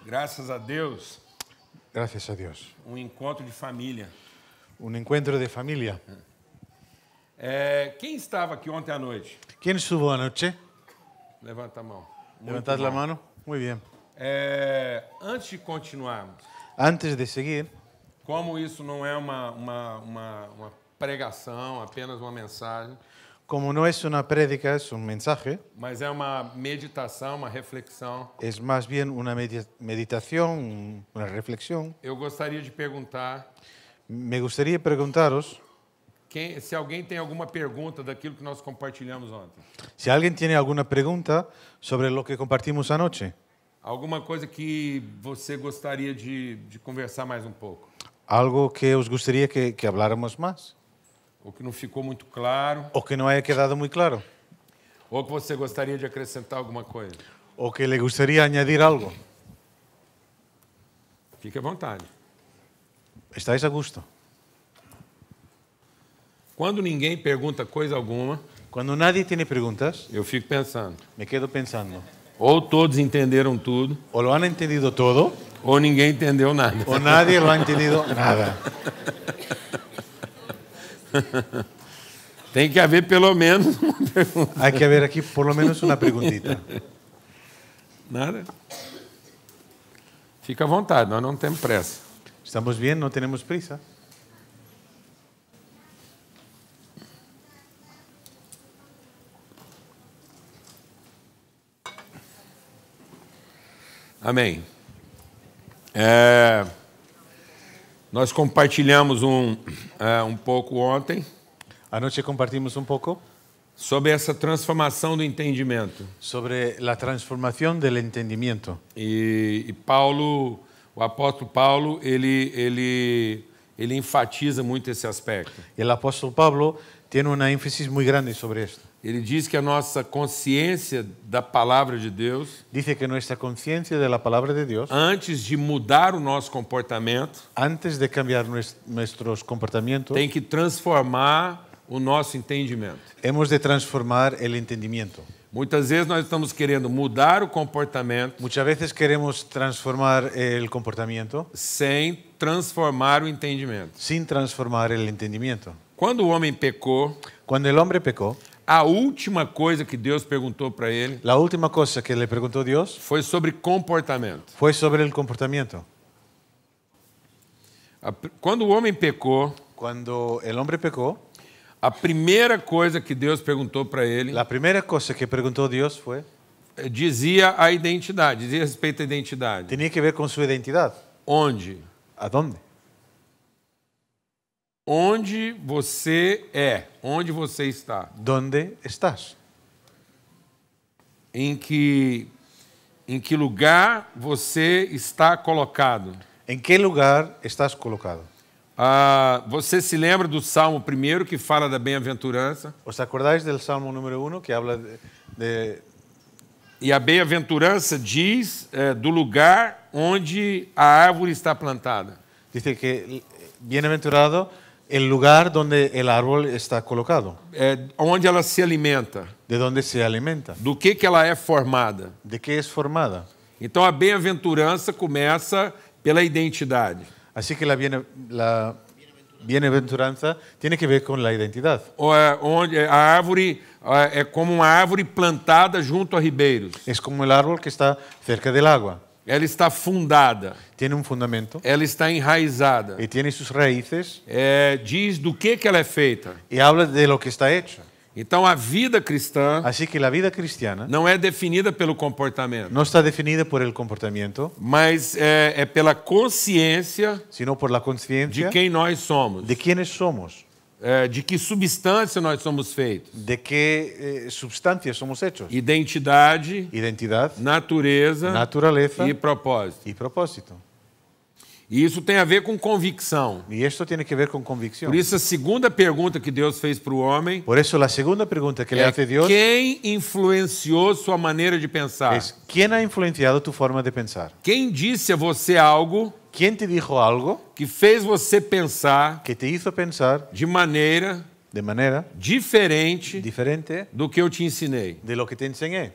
Graças a Deus, Gracias a Dios. encontro de família. Un encuentro de familia. Quem estava aqui ontem à noite? ¿Quién estuvo anoche? Levanta a mão. Levantad la mano. Muy bien. Antes de continuarmos, Antes de seguir, como isso não é uma pregação, apenas uma mensagem, como no es una prédica, es un mensaje, mas é uma meditação, uma reflexão, es más bien una meditación, una reflexión. eu gostaria de perguntar Me gustaría preguntaros se alguém tem alguma pergunta daquilo que nós compartilhamos ontem. si alguien tiene alguna pregunta sobre lo que compartimos anoche. Alguma coisa que você gostaria de conversar mais um pouco. Algo que os gustaría que habláramos más. Ou que não ficou muito claro. O que no haya quedado muy claro. Ou que você gostaria de acrescentar alguma coisa. O que le gustaría añadir algo. Fique à vontade. Estáis a gusto. Quando ninguém pergunta coisa alguma, Cuando nadie tiene preguntas, eu fico pensando. me quedo pensando. Ou todos entenderam tudo, O lo han entendido todo, ou ninguém entendeu nada. o nadie lo ha entendido nada. Tem que haver pelo menos uma pergunta. Hay que haber aquí por lo menos una preguntita. Nada? Fica à vontade, nós não temos pressa. ¿Estamos bien? ¿No tenemos prisa? Amém. Nós compartilhamos um pouco ontem Anoche compartimos un poco sobre essa transformação do entendimento. sobre la transformación del entendimiento. E Paulo, o apóstolo Paulo, ele enfatiza muito esse aspecto. Y el apóstol Pablo tiene una énfasis muy grande sobre esto. Ele diz que a nossa consciência da palavra de Deus, Dice que nuestra conciencia de la palabra de Dios, antes de mudar o nosso comportamento, antes de cambiar nuestros comportamientos, tem que transformar o nosso entendimento. hemos de transformar el entendimiento. Muitas vezes nós estamos querendo mudar o comportamento Muchas veces queremos transformar el comportamiento sem transformar o entendimento. sin transformar el entendimiento. Quando o homem pecou, Cuando el hombre pecó, a última coisa que Deus perguntou para ele la última cosa que le preguntó Dios foi sobre comportamento. fue sobre el comportamiento. Quando o homem pecou, Cuando el hombre pecó, a primeira coisa que Deus perguntou para ele la primera cosa que preguntó Dios fue, dizia a identidade, dizia respeito à identidade. tenía que ver con su identidad. Onde? ¿A dónde? Onde você é? Onde você está? ¿Dónde estás? Em que lugar você está colocado? ¿En qué lugar estás colocado? Você se lembra do Salmo 1 que fala da bem-aventurança? ¿Os acordáis del Salmo número 1 que habla E a bem-aventurança diz do lugar onde a árvore está plantada. Dice que bienaventurado el lugar donde el árbol está colocado, Onde ela se alimenta, de donde se alimenta, do que ela é formada. de qué es formada. Então a bem-aventurança começa pela identidade. Así que la bienaventuranza tiene que ver con la identidad. Onde a árvore é como uma árvore plantada junto a ribeiros. Es como el árbol que está cerca del agua. Ela está fundada, Tiene un fundamento ela está enraizada. y tiene sus raíces Diz do que ela é feita. y habla de lo que está hecho. Então a vida cristã Así que la vida cristiana não é definida pelo comportamento, no está definida por el comportamiento, mas é pela consciência sino por la de conciencia quem nós somos, de quiénes somos, de que substância nós somos feitos. de qué sustancias somos hechos. Identidade, Identidad, natureza naturaleza e propósito. y propósito. E isso tem a ver com convicção. Y esto tiene que ver con convicción. Por isso a segunda pergunta que Deus fez para o homem Por eso la segunda pregunta que le hace Dios quem influenciou sua maneira de pensar? es ¿quién ha influenciado tu forma de pensar? Quem disse a você algo ¿Quién te dijo algo que fez você pensar que te hizo pensar de maneira de manera diferente diferente do que eu te ensinei? de lo que te enseñé?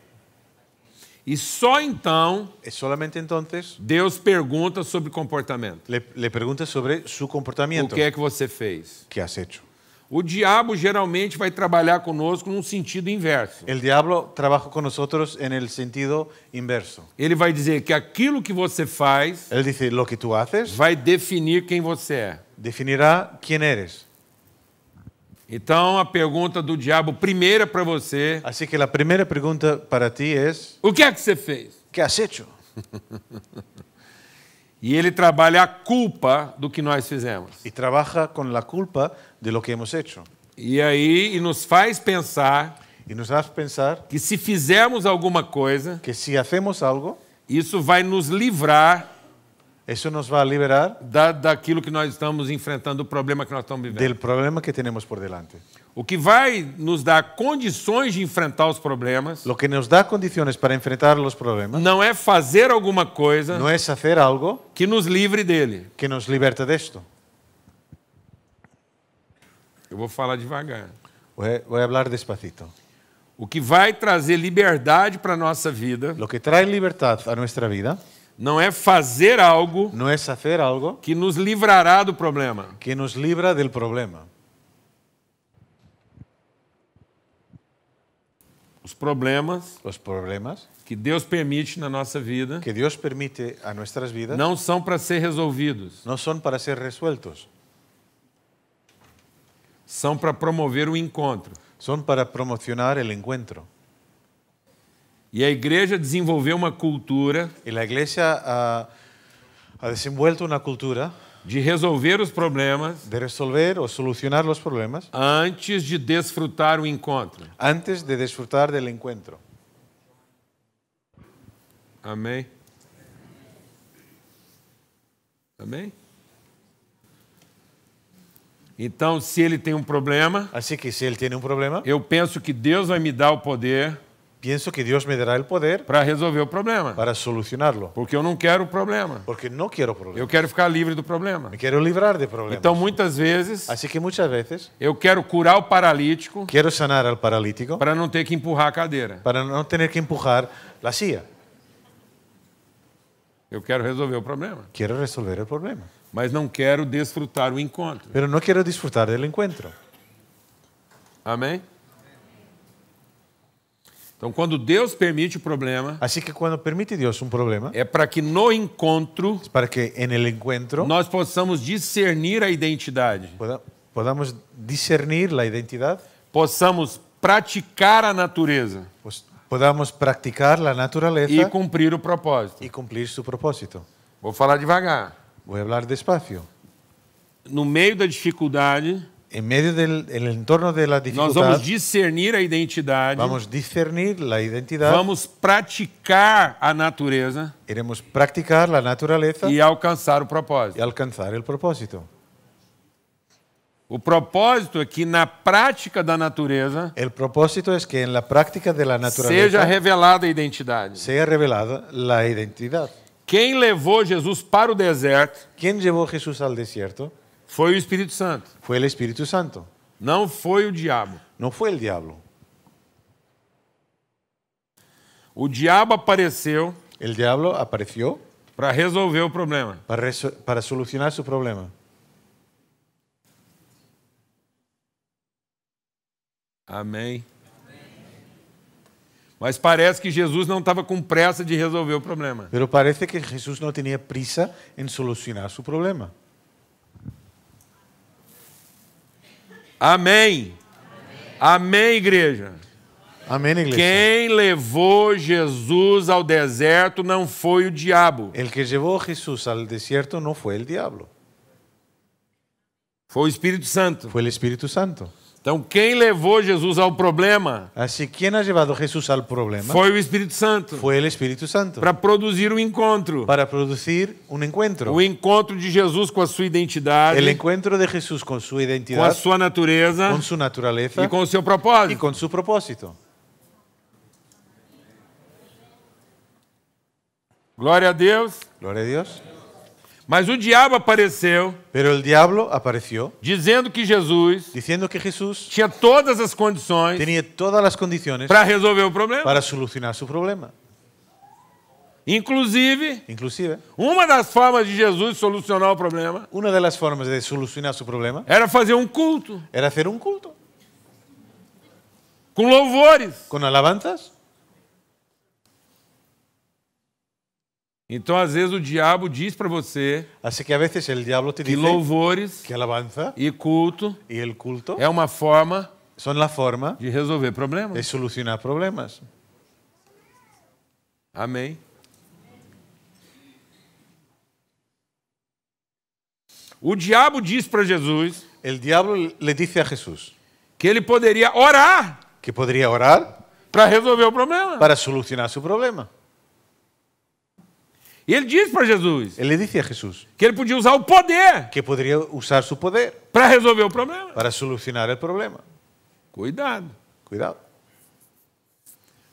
E só então Solamente entonces Deus pergunta sobre comportamento. le pregunta sobre su O comportamiento. que é que você fez? ¿Qué has hecho? O diabo geralmente vai trabalhar conosco num sentido inverso. El diablo trabaja con nosotros en el sentido inverso. Ele vai dizer que aquilo que você faz Él dice, lo que tú haces vai definir quem você é. definirá quién eres. Então a pergunta do diabo primeira para você, Así que la primera pregunta para ti es, o que é que você fez? ¿qué has hecho? E ele trabalha a culpa do que nós fizemos. Y trabaja con la culpa de lo que hemos hecho. E aí nos faz pensar Y nos hace pensar que se fizermos alguma coisa, que si hacemos algo, isso vai nos livrar eso nos va a liberar daquilo que nós estamos enfrentando, o problema que nós estamos vivendo. del problema que tenemos por delante. O que vai nos dar condições de enfrentar os problemas Lo que nos da condiciones para enfrentar los problemas não é fazer alguma coisa no es hacer algo que nos livre dele. que nos liberta de esto. Eu vou falar devagar. Voy a hablar despacito. O que vai trazer liberdade para a nossa vida Lo que trae libertad a nuestra vida não é fazer algo no es hacer algo que nos livrará do problema. que nos libra del problema. Os problemas Los problemas que Deus permite na nossa vida que Dios permite a nuestras vidas não são para ser resolvidos, no son para ser resueltos, são para promover o encontro. son para promocionar el encuentro. E a igreja desenvolveu uma cultura Y la Iglesia ha desenvuelto una cultura de resolver os problemas de resolver o solucionar los problemas antes de desfrutar o encontro. antes de disfrutar del encuentro. Amém? Amém? Então, se ele tem um problema, Así que si Él tiene un problema, eu penso que Deus vai me dar o poder pienso que Dios me dará el poder para resolver o problema. para solucionarlo. Porque eu não quero o problema. Porque no quiero Eu problemas. quero ficar livre do problema. Me quiero librar de problemas. Então, muitas vezes, Así que muchas veces eu quero curar o paralítico quiero sanar al paralítico para não ter que empurrar a cadeira. para no tener que empujar la silla. Eu quero resolver o problema. Quiero resolver el problema. Mas não quero desfrutar o encontro. Pero no quiero disfrutar del encuentro. Amém? Então, quando Deus permite o problema, Así que cuando permite Dios un problema, é para que no encontro es para que en el encuentro nós possamos discernir a identidade, podamos discernir la identidad, possamos praticar a natureza pues podamos practicar la e naturaleza cumprir o propósito. y cumplir su propósito. Vou falar devagar. Voy a hablar despacio. No meio da dificuldade, En medio del entorno de la nós vamos dificultad, discernir a identidade, vamos a discernir la identidad, vamos praticar a natureza iremos practicar la naturaleza e alcançar o y propósito. alcanzar el propósito. O propósito é que na prática da natureza El propósito es que en la práctica de la seja naturaleza revelada a identidade. sea revelada la identidad. Quem levou Jesus para o deserto ¿Quién llevó a Jesús al desierto? foi o Espírito Santo, Fue el Espíritu Santo, não foi o diabo. no fue el diablo. O diabo apareceu El diablo apareció para resolver o problema. para solucionar su problema. Amém. Mas parece que Jesus não estava com pressa de resolver o problema. Pero parece que Jesús no tenía prisa en solucionar su problema. Amém. Amém, igreja. Amén, iglesia. Quem levou Jesus ao deserto não foi o diabo, El que llevó a Jesús al desierto no fue el diablo, foi o Espírito Santo. fue el Espíritu Santo. Então, quem levou Jesus ao problema Así, ¿quién ha llevado a Jesús al problema? foi o Espírito Santo, Fue el Espíritu Santo. para produzir o encontro. Para producir un encuentro. O encontro de Jesus com a sua identidade, El encuentro de Jesús con su com a identidad, sua natureza con su naturaleza e com o seu y propósito. con su propósito. Glória a Deus. Gloria a Dios. Mas o diabo apareceu Pero el diablo apareció dizendo que Jesus diciendo que Jesús tinha todas as condições tenía todas las condiciones para resolver o problema. para solucionar su problema. Inclusive, uma das formas de Jesus solucionar o problema das formas de solucionar su problema era fazer um culto era hacer un culto com louvores. con alabanzas. Então, às vezes, o diabo diz para você Así que a veces el diablo te que dice louvores que alabanza e culto y el culto é uma forma son la forma de resolver de problemas. solucionar problemas. Amém. O diabo diz para Jesus El diablo le dice a Jesús que ele poderia orar que podría orar para resolver o problema. para solucionar su problema. E ele diz para Jesus Él le dice a Jesús que ele podia usar o poder que podría usar su poder para resolver o problema. para solucionar el problema. Cuidado. Cuidado,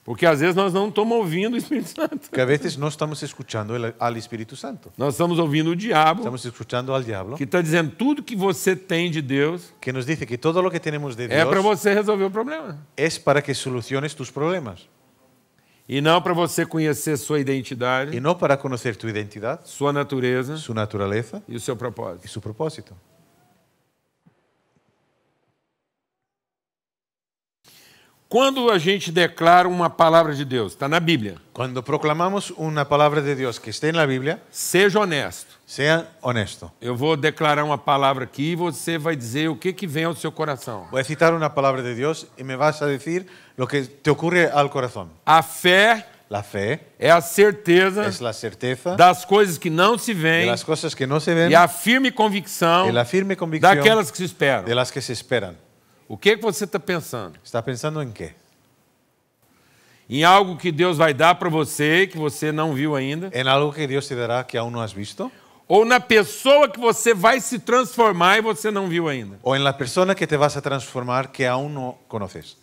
Porque às vezes nós não estamos ouvindo o Espírito Santo. que a veces no estamos escuchando al Espíritu Santo. Nós estamos ouvindo o diabo, Estamos escuchando al diablo que está dizendo tudo que você tem de Deus que nos dice que todo lo que tenemos de é para Dios você resolver o problema. es para que soluciones tus problemas E não para você conhecer sua identidade, y no para conocer tu identidad, sua natureza su naturaleza e o seu y propósito. su propósito. Quando a gente declara uma palavra de Deus, está na Bíblia, Cuando proclamamos una palabra de Dios que esté en la Biblia, seja honesto. sea honesto. Eu vou declarar uma palavra aqui e você vai dizer o que vem ao seu coração. Voy a citar una palabra de Dios y me vas a decir lo que te ocurre al corazón. A fé La fe é a certeza es la certeza das coisas que não se de veem las cosas que no se ven e a firme convicção y la firme convicción daquelas que se esperam. de las que se esperan. O que você está pensando? ¿Está pensando en qué? Em algo que Deus vai dar para você que você não viu ainda? ¿En algo que Dios te dará que aún no has visto? Ou na pessoa que você vai se transformar e você não viu ainda? ¿O en la persona que te vas a transformar que aún no conoces?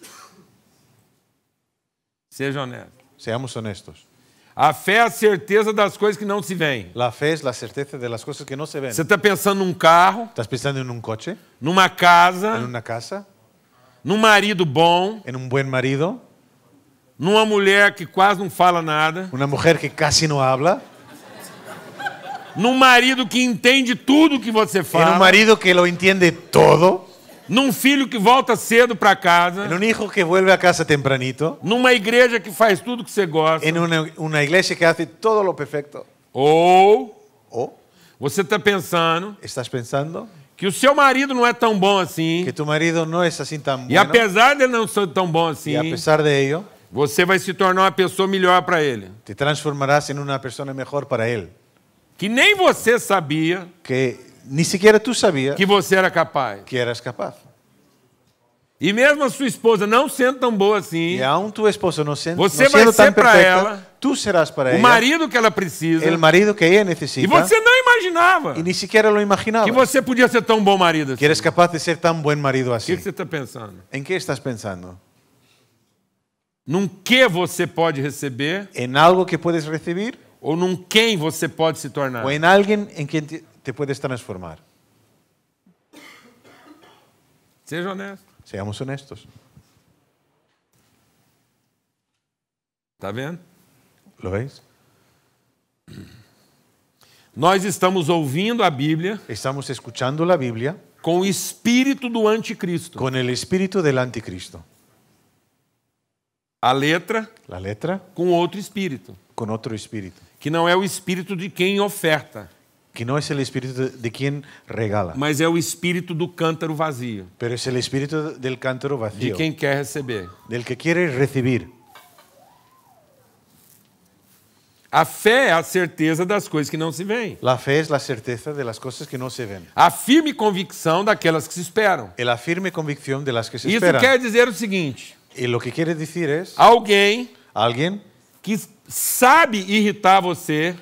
Seja honesto. Seamos honestos. A fé é a certeza das coisas que não se veem. La fe es la certeza de las cosas que no se ven. Você está pensando num carro, ¿Estás pensando en un coche? numa casa, ¿En una casa? num marido bom, ¿En un buen marido? numa mulher que quase não fala nada, ¿Una mujer que casi no habla? num marido que entende tudo que você ¿En un fala, marido que lo entiende todo? num filho que volta cedo para casa, ¿En un hijo que vuelve a casa tempranito? numa igreja que faz tudo que você gosta, ¿En una iglesia que hace todo lo perfecto? ou ¿O você está pensando estás pensando que o seu marido não é tão bom assim, que tu marido no es así tan e bueno apesar de ele não ser tão bom assim, y a pesar de ello você vai se tornar uma pessoa melhor para ele, te transformarás en una persona mejor para él? que nem você sabia Que ni siquiera tú sabías que você era capaz. que eras capaz. E mesmo a sua esposa não sendo tão boa assim, Y aún tu esposo no Você no vai siendo ser tan para perfecta, ela tú serás para o ella marido que ela precisa, el marido que ella e necesita você não imaginava y ni siquiera lo imaginaba. que você podia ser tão bom marido assim. Que eres capaz de ser tan buen marido O así. que você está pensando? ¿En qué estás pensando? Num que você pode receber ¿En algo que puedes recibir ou num quem você pode se tornar? o en alguien en quien te puedes transformar? Seja honesto. Seamos honestos. Tá vendo? ¿Lo veis? Nós estamos ouvindo a Bíblia Estamos escuchando la Biblia com o espírito do anticristo. con el espíritu del anticristo. A letra La letra com outro espírito, con otro espíritu. que não é o espírito de quem oferta, Que no es el espíritu de quien regala, mas é o espírito do cântaro vazio, pero es el espíritu del cántaro de vacío, quem quer receber. del que quiere recibir. A fé é a certeza das coisas que não se veem. La fe es la certeza de las cosas que no se ven. A firme convicção daquelas que se esperam. La firme convicción de las que se Isso esperan. quer dizer o seguinte: Y lo que quiere decir es alguém alguien que sabe irritar você,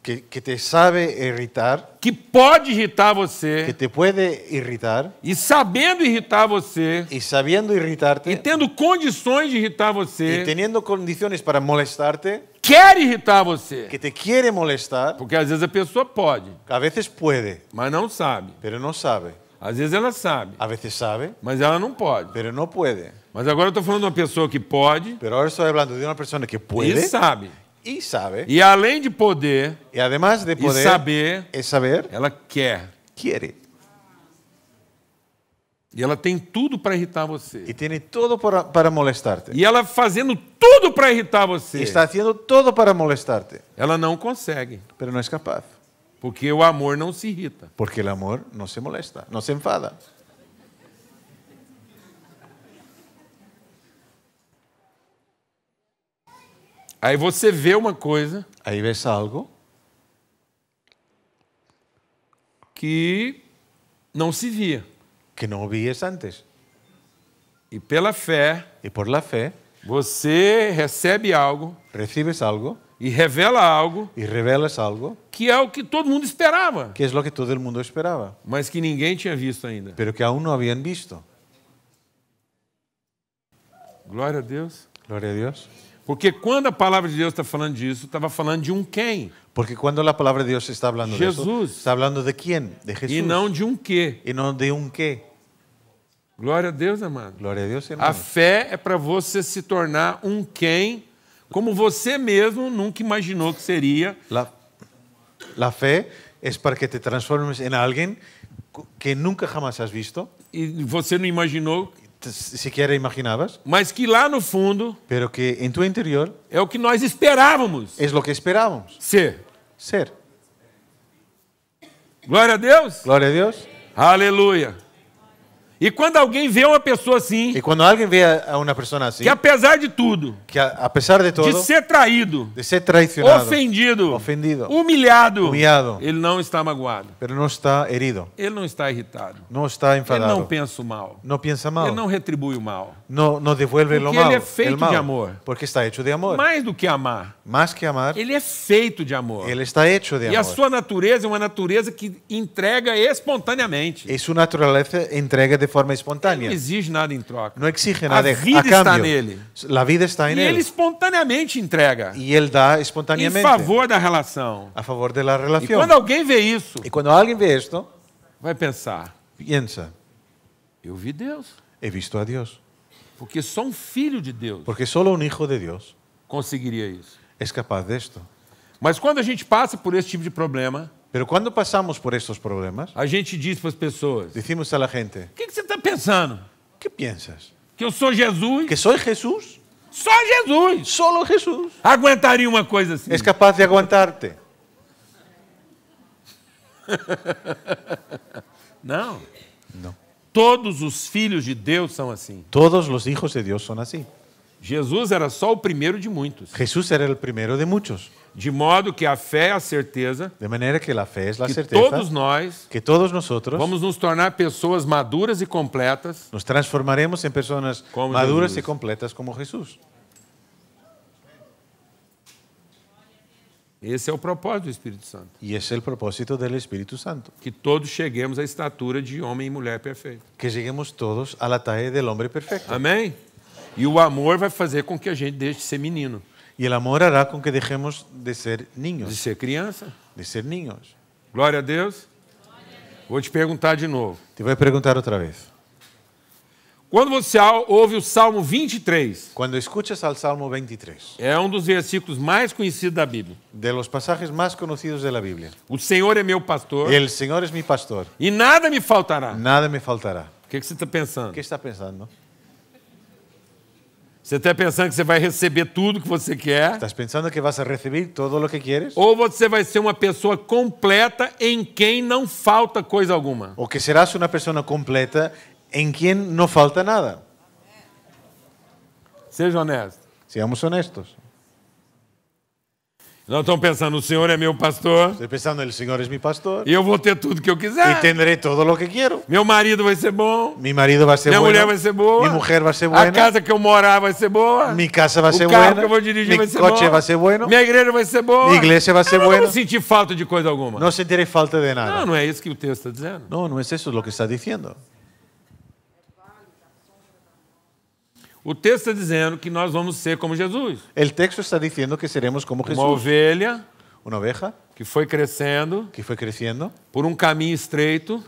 que te sabe irritar, que pode irritar que você, te puede irritar e sabendo irritar você, y sabiendo e irritarte tendo condições de irritar y você, teniendo condiciones para molestarte, quer irritar você. que te quiere molestar. Porque às vezes a pessoa pode, A veces puede, mas não sabe. pero no sabe. Às vezes ela sabe, A veces sabe, mas ela não pode. pero no puede. Mas agora eu estou falando de uma pessoa que pode Pero ahora estoy hablando de una persona que e puede sabe. y sabe, E além de poder y además de e poder, saber, es saber, ela quer. quiere. E ela tem tudo para irritar você. Y tiene todo para molestarte. E ela fazendo tudo para irritar Y você. está haciendo todo para molestarte, Ela não consegue. pero no es capaz. Porque o amor não se irrita. Porque el amor no se molesta, no se enfada. Aí você vê uma coisa Ahí ves algo que não se via. que no vías antes. E pela fé, Y por la fe você recebe algo recibes algo e revela algo y revelas algo que é o que todo mundo esperava, que es lo que todo el mundo esperaba, mas que ninguém tinha visto ainda. pero que aún no habían visto. Glória a Deus. Gloria a Dios. Porque quando a palavra de Deus está falando disso, estava falando de um quem Porque cuando la palabra de Dios está hablando de eso, Jesús. está hablando de quién, de Jesús. e não de um quê. Y no de un qué. Glória a Deus, amado. Gloria a Dios, A hermano. fé é para você se tornar um quem, como você mesmo nunca imaginou que seria. La fe es para que te transformes en alguien que nunca jamás has visto, E você não imaginou, siquiera imaginabas, mas que lá no fundo pero que en tu interior é o que nós esperávamos es lo que esperábamos ser. ser. Glória a Deus. Gloria a Dios. Aleluia. E quando alguém vê uma pessoa assim, Y cuando alguien ve a una persona así, que apesar de tudo, que a pesar de todo, de ser traído, de ser traicionado, ofendido, ofendido, humilhado, humillado, ele não está magoado. pero no está herido, Ele não está irritado. no está Ele não enfadado, pensa o mal. no piensa Ele mal, não retribui o mal. no devuelve lo Porque ele malo, é feito el mal, de amor. porque está hecho de amor. Mais do que amar, Más que amar, ele é feito de amor. él está hecho de E a amor. sua natureza é uma natureza que entrega espontaneamente. Y su naturaleza entrega de forma Não espontánea. exige nada em troca. No exige A nada vida a está cambio. nele. La vida está en E ele él. espontaneamente entrega Y él da em espontáneamente favor da relação. a favor de la E relación. quando alguém vê isso, Y cuando alguien ve esto, vai pensar: piensa, eu vi Deus. he visto a Dios. Porque só um filho de Deus Porque solo un hijo de Dios conseguiria isso. es capaz de esto. Mas quando a gente passa por esse tipo de problema, Pero cuando pasamos por estos problemas, a gente diz para as pessoas: decimos a la gente, o que você está pensando? ¿qué piensas? Que eu sou Jesus? ¿Que soy Jesús? Só Jesus Solo Jesús aguentaria uma coisa assim. es capaz de aguantarte. Não. No. Todos os filhos de Deus são assim. Todos los hijos de Dios son así. Jesus era só o primeiro de muitos. Jesús era el primero de muchos. De modo que a fé é a certeza De manera que la fe es la que certeza todos nós que todos nosotros vamos nos tornar pessoas maduras e completas. nos transformaremos en personas Como maduras Jesús. y completas como Jesús. Esse é o propósito do Espírito Santo. Y es el propósito del Espíritu Santo. Que todos cheguemos à estatura de homem e mulher perfeito. Que lleguemos todos a la talla del hombre perfecto. Amém? E o amor vai fazer com que a gente deixe de ser menino, Y el amor hará con que dejemos de ser de niños. ser criança. De ser niños. Glória a Deus. Vou te perguntar de novo. Te voy a preguntar otra vez. Quando você ouve o Salmo 23, Cuando escuchas al Salmo 23, é um dos versículos mais conhecidos da Bíblia. de los pasajes más conocidos de la Biblia. O Senhor é meu pastor El Señor es mi pastor. e nada me faltará. Nada me faltará. O que você está pensando? ¿Qué está pensando? Você está pensando que você vai receber tudo que você quer? ¿Estás pensando que vas a recibir todo lo que quieres? Ou você vai ser uma pessoa completa em quem não falta coisa alguma? ¿O que serás una persona completa en quien no falta nada? Seja honesto. Seamos honestos. Nós estamos pensando, o Senhor é meu pastor Estoy pensando, el Señor es mi pastor e eu vou ter tudo que eu y quiser. tendré todo lo que quiero. Meu marido vai ser bom, Mi marido va a ser minha mulher bueno, vai ser boa, mi mujer va a ser a buena, casa que eu morar vai ser boa, mi casa va a ser o carro buena, que eu vou dirigir vai mi ser coche bom, va a ser bueno, minha igreja vai ser boa, mi iglesia va a ser eu não buena. vou sentir falta de coisa alguma. no sentiré falta de Não, nada. não é isso que o texto está dizendo. No, no es eso lo que está diciendo. O texto está dizendo que nós vamos ser como Jesus. El texto está diciendo que seremos como Uma Jesús. ovelha Una oveja que foi crescendo que fue creciendo por um caminho estreito,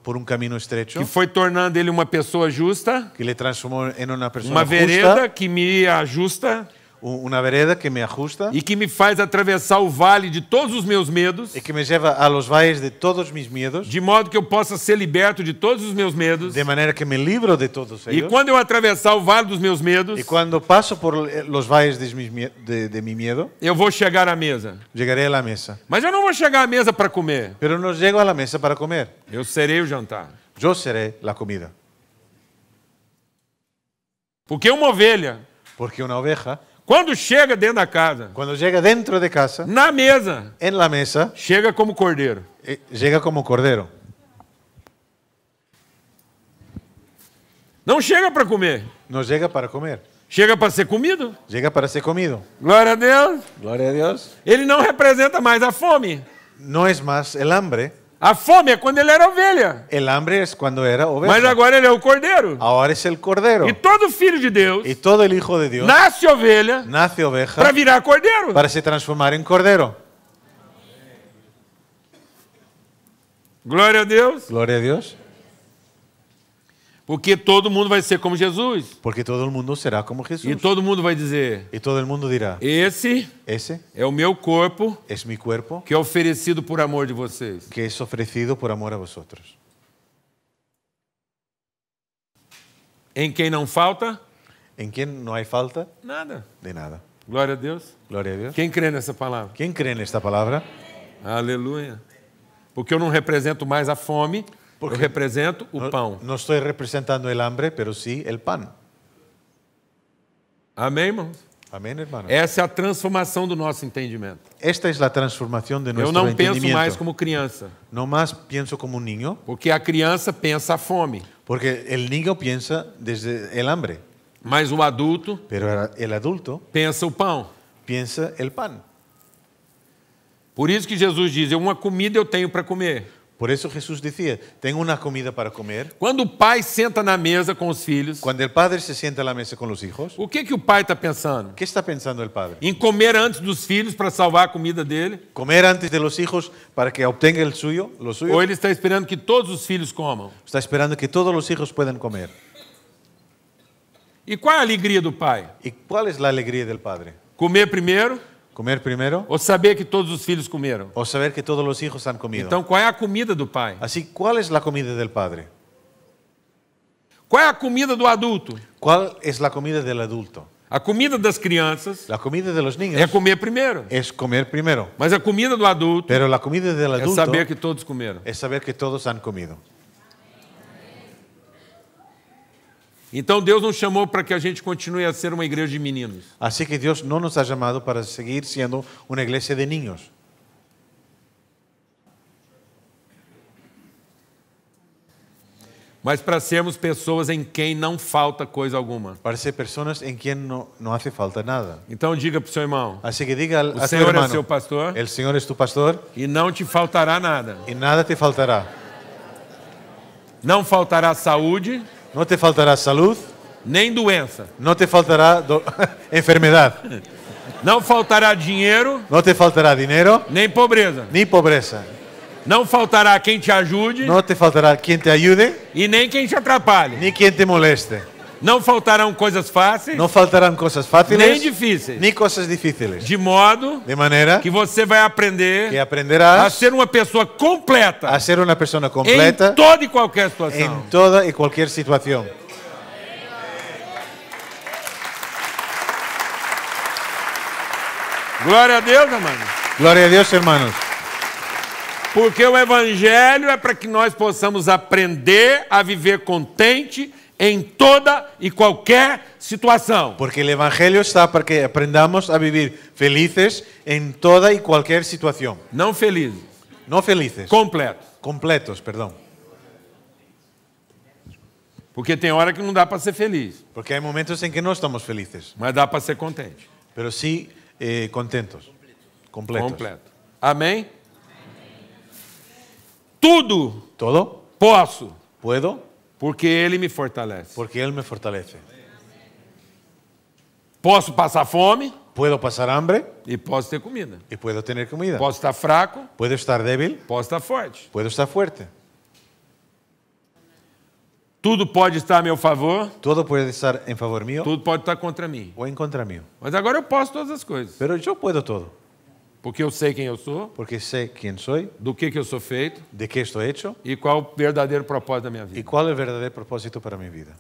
por un camino estrecho que foi tornando ele uma pessoa justa, que le transformó en una persona uma vereda justa, que me ajusta, una vereda que me ajusta e que me faz atravessar o vale de todos os meus medos, y que me lleva a los valles de todos mis miedos, de modo que eu possa ser liberto de todos os meus medos. de manera que me libro de todos E ellos. quando eu atravessar o vale dos meus medos, Y cuando paso por los valles de mi miedo, eu vou chegar à mesa. llegaré a la mesa. Mas eu não vou chegar à mesa para comer. Pero no llego a la mesa para comer. Eu serei o jantar. Yo seré la comida. Porque uma ovelha, Porque una oveja, quando chega dentro da casa, cuando llega dentro de casa, na mesa, en la mesa, chega como cordeiro. llega como cordero. Não chega para comer, No llega para comer. chega para ser comido. Llega para ser comido. Glória a Deus. Gloria a Dios. Ele não representa mais a fome. No es más el hambre. A fome é quando ele era ovelha. El hambre es cuando era oveja. Mas agora ele é o cordeiro. Ahora es el cordero. E todo filho de Deus Y todo el hijo de Dios nasce ovelha nace oveja para virar cordeiro. para se transformar en cordero. Glória a Deus. Gloria a Dios. Porque todo mundo vai ser como Jesus. Porque todo el mundo será como E Jesús. todo mundo vai dizer: Y todo el mundo dirá, esse ese é o meu corpo es mi cuerpo que é oferecido por amor de vocês. que es ofrecido por amor a vosotros. Em quem não falta ¿En quién no hay falta? nada. De nada. Glória a Deus. Gloria a Dios. Quem crê nessa palavra? ¿Quién cree en esta palabra? Aleluia. Porque eu não represento mais a fome, eu represento o pão. No estoy representando el hambre, pero sí el pan. Amém, irmãos? Amén, hermano. Essa é a transformação do nosso entendimento. Esta es la transformación de Eu nuestro não penso entendimiento. mais como criança, No más pienso como un niño, porque a criança pensa a fome, porque el niño piensa desde el hambre, mas o adulto pero el adulto pensa o pão. piensa el pan. Por isso que Jesus diz: uma comida eu tenho para comer. Por eso Jesús decía, tengo una comida para comer. Quando o pai senta na mesa com os filhos, Cuando el padre se sienta a la mesa con los hijos, o que o pai está pensando? ¿qué está pensando el padre? Em comer antes dos filhos para salvar a comida dele? ¿Comer antes de los hijos para que obtenga el suyo, lo suyo? Ou ele está esperando que todos os filhos comam? Está esperando que todos los hijos puedan comer. E qual é a alegria do pai? ¿Y cuál es la alegría del padre? Comer primeiro ¿Comer primero ou saber que todos os filhos comeram? o saber que todos los hijos han comido? Então, qual é a comida do pai? Así, ¿cuál es la comida del padre? Qual é a comida do adulto? ¿Cuál es la comida del adulto? A comida das crianças La comida de los niños é comer primeiro. es comer primero, Mas a comida do adulto pero la comida del é adulto saber que todos comeram. es saber que todos han comido. Então Deus nos chamou para que a gente continue a ser uma igreja de meninos. Así que Dios no nos ha llamado para seguir siendo una iglesia de niños, Mas para sermos pessoas em quem não falta coisa alguma. para ser personas en quien no hace falta nada. Então diga para o seu irmão: Así que diga o a tu Senhor é hermano, seu pastor el Señor es tu pastor e não te faltará nada. y nada te faltará. Não faltará saúde, No te faltará salud, nem doença. no te faltará enfermedad, Não faltará dinheiro, no te faltará dinero nem pobreza. ni pobreza. Não faltará quem te ajude No te faltará quien te ayude e nem quem te atrapalhe. ni quien te moleste. Não faltarão coisas fáceis, No faltarán cosas nem fáciles difíceis. ni cosas difíciles. De modo De manera que você vai aprender que a aprenderás ser uma pessoa completa a ser una persona em completa toda e qualquer situação. en toda y cualquier situación. Glória a Deus, amado. Gloria a Dios, hermanos. Porque o Evangelho é para que nós possamos aprender a viver contente em toda e qualquer situação. Porque el Evangelio está para que aprendamos a vivir felices en toda y cualquier situación. Não felizes, No felices, completos. completos, perdón. Porque tem hora que não dá para ser feliz, Porque hay momentos en que no estamos felices, mas dá para ser contente. pero sí contentos, completos. Completo. Amém? Tudo Todo posso, puedo porque Ele me fortalece. porque Él me fortalece. Posso passar fome Puedo pasar hambre e posso ter comida. y puedo tener comida. Posso estar fraco, Puedo estar débil, posso estar forte. puedo estar fuerte. Tudo pode estar a meu favor, todo puede estar en favor mío tudo pode estar contra mim. o en contra mío. Mas agora eu posso todas as coisas. Pero yo puedo todo, Porque eu sei quem eu sou, porque sé quién soy, do que eu sou feito de qué estoy hecho e qual o verdadeiro propósito da minha y vida. cuál es el verdadero propósito para mi vida.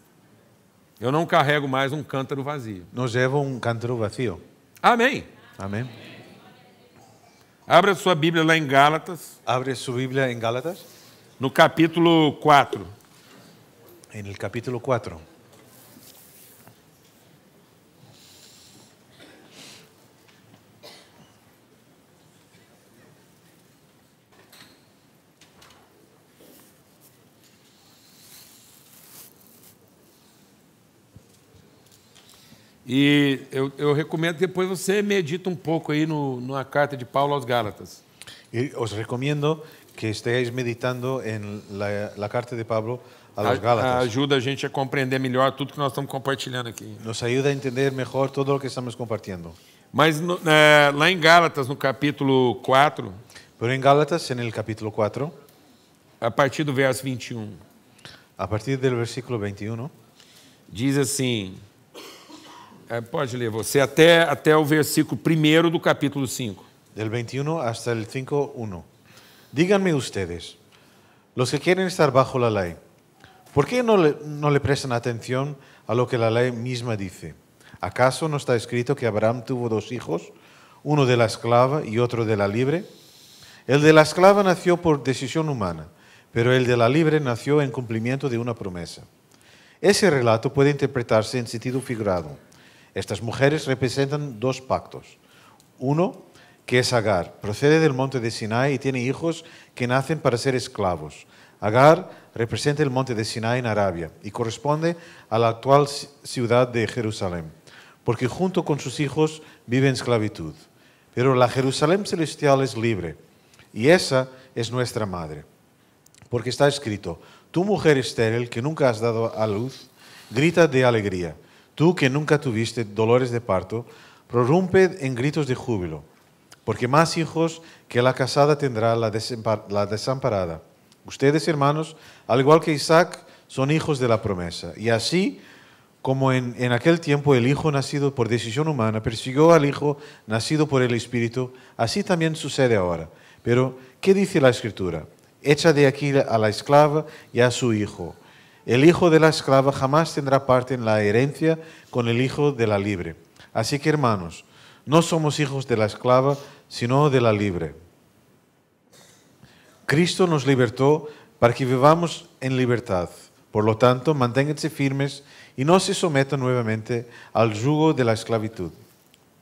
Eu não carrego mais um cântaro vazio. No llevo un cántaro vacío. Amém. Amén. Abra sua Bíblia lá em Gálatas, Abre su Biblia en Gálatas, no capítulo 4. en el capítulo 4. E eu recomendo que depois você medita um pouco aí na carta de Paulo aos Gálatas. Y os recomiendo que estéis meditando en la carta de Pablo a los Gálatas. Ajuda a gente a compreender melhor tudo que nós estamos compartilhando aqui. Nos ayuda a entender mejor todo lo que estamos compartiendo. Mas lá em Gálatas, no capítulo 4, Pero en Gálatas, en el capítulo 4, a partir do verso 21, a partir del versículo 21, diz assim, pode ler você, até o versículo 1 do capítulo 5. del 21 hasta el 5:1. Díganme ustedes, los que quieren estar bajo la ley, ¿por qué no le prestan atención a lo que la ley misma dice? ¿Acaso no está escrito que Abraham tuvo 2 hijos, uno de la esclava y otro de la libre? El de la esclava nació por decisión humana, pero el de la libre nació en cumplimiento de una promesa. Ese relato puede interpretarse en sentido figurado. Estas mujeres representan 2 pactos. Uno, que es Agar, procede del monte de Sinai y tiene hijos que nacen para ser esclavos. Agar representa el monte de Sinai en Arabia y corresponde a la actual ciudad de Jerusalén, porque junto con sus hijos vive en esclavitud. Pero la Jerusalén celestial es libre, y esa es nuestra madre. Porque está escrito, tú mujer estéril que nunca has dado a luz, grita de alegría. Tú que nunca tuviste dolores de parto, prorrumpe en gritos de júbilo. Porque más hijos que la casada tendrá la desamparada. Ustedes, hermanos, al igual que Isaac, son hijos de la promesa. Y así como en aquel tiempo el hijo nacido por decisión humana persiguió al hijo nacido por el Espíritu, así también sucede ahora. Pero, ¿qué dice la Escritura? Echa de aquí a la esclava y a su hijo. El hijo de la esclava jamás tendrá parte en la herencia con el hijo de la libre. Así que, hermanos, no somos hijos de la esclava, sino de la libre. Cristo nos libertó para que vivamos en libertad. Por lo tanto, manténganse firmes y no se sometan nuevamente al yugo de la esclavitud.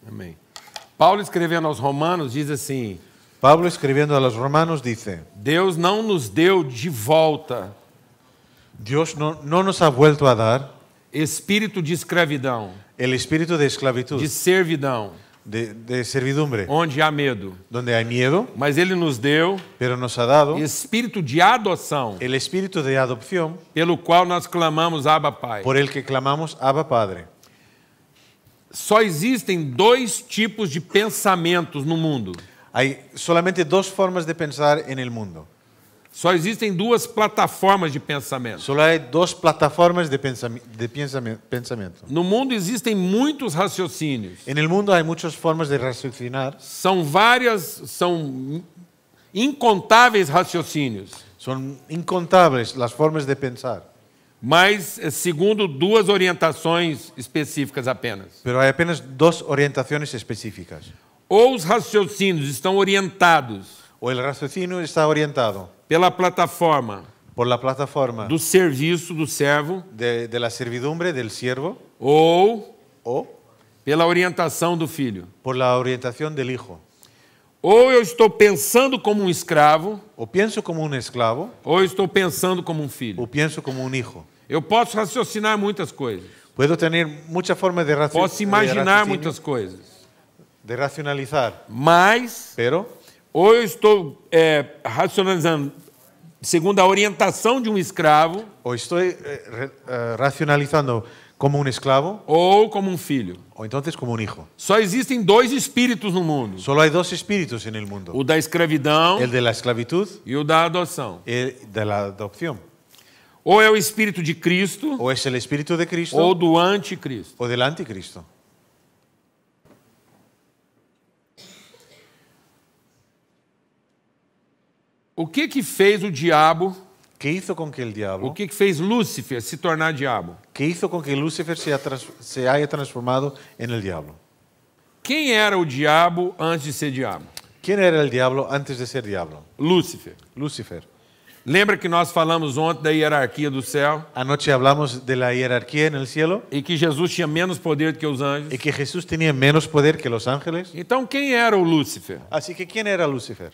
Amém. Paulo escrevendo aos Romanos diz assim, Pablo, escribiendo a los romanos, dice, Deus não nos deu de volta Dios no nos ha vuelto a dar espírito de escravidão, el espíritu de esclavitud, de servidão, de servidumbre, onde há medo. donde hay miedo, Mas ele nos deu pero nos ha dado espírito de adoção, el espíritu de adopción pelo qual nós clamamos Abba Pai. por el que clamamos Abba Padre. Só existem 2 tipos de pensamentos no mundo. Hay solamente 2 formas de pensar en el mundo. Só existem 2 plataformas de pensamento. Solo hay 2 plataformas de pensamiento. No mundo existem muitos raciocínios. En el mundo hay muchas formas de raciocinar. São incontáveis raciocínios. Son incontables las formas de pensar. Mas segundo 2 orientações específicas apenas. Pero hay apenas 2 orientaciones específicas. Ou os raciocínios estão orientados O el raciocinio está orientado pela plataforma por la plataforma do serviço do servo, de la servidumbre del siervo ou o pela orientação do filho. por la orientación del hijo. Ou eu estou pensando como um escravo, O pienso como un esclavo ou eu estou pensando como um filho. o pienso como un hijo. Eu posso raciocinar muitas coisas. Puedo tener mucha forma de Posso imaginar muitas coisas. de racionalizar, Mas, pero ou eu estou racionalizando segundo a orientação de um escravo, o estoy racionalizando como un esclavo ou como um filho. o entonces como un hijo. Só existem 2 espíritos no mundo. Solo hay 2 espíritus en el mundo. O da escravidão El de la esclavitud e o da adoção. y el de la adopción. Ou é o Espírito de Cristo, o es el Espíritu de Cristo, ou do anticristo. o del anticristo. O que fez o diabo, ¿Qué hizo con que el diablo, o que fez Lúcifer se tornar diabo? qué hizo con que Lucifer se haya transformado en el diablo? Quem era o diabo antes de ser diabo? ¿Quién era el diablo antes de ser diablo? Lúcifer. Lucifer. Lembra que nós falamos ontem da hierarquia do céu Anoche hablamos de la jerarquía en el cielo e que Jesus tinha menos poder do que os anjos? y que Jesús tenía menos poder que los ángeles. Então quem era o Lúcifer? Así que ¿quién era Lucifer?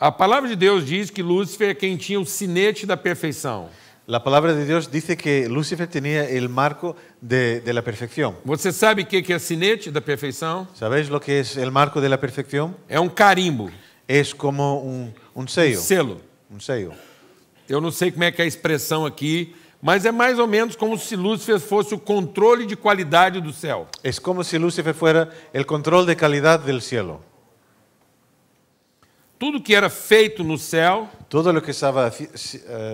A palavra de Deus diz que Lúcifer é quem tinha o sinete da perfeição. La palabra de Dios dice que Lucifer tenía el marco de la perfección. Você sabe o que é sinete da perfeição? ¿Sabéis lo que es el marco de la perfección? É um carimbo, Es como un sello. selo. Un sello. Eu não sei como é que é a expressão aqui, mas é mais ou menos como se Lúcifer fosse o controle de qualidade do céu. Es como si Lucifer fuera el control de calidad del cielo. Tudo que era feito no céu, Todo lo que estaba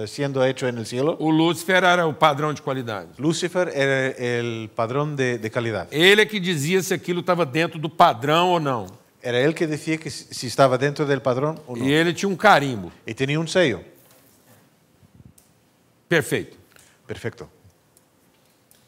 siendo hecho en el cielo, o Lúcifer era o padrão de qualidade. Lucifer era el padrón de calidad. Ele é que dizia se aquilo estava dentro do padrão ou não. Era él que decía que si estaba dentro del padrón o no. E ele tinha um carimbo. Y tenía un sello. Perfeito. Perfecto.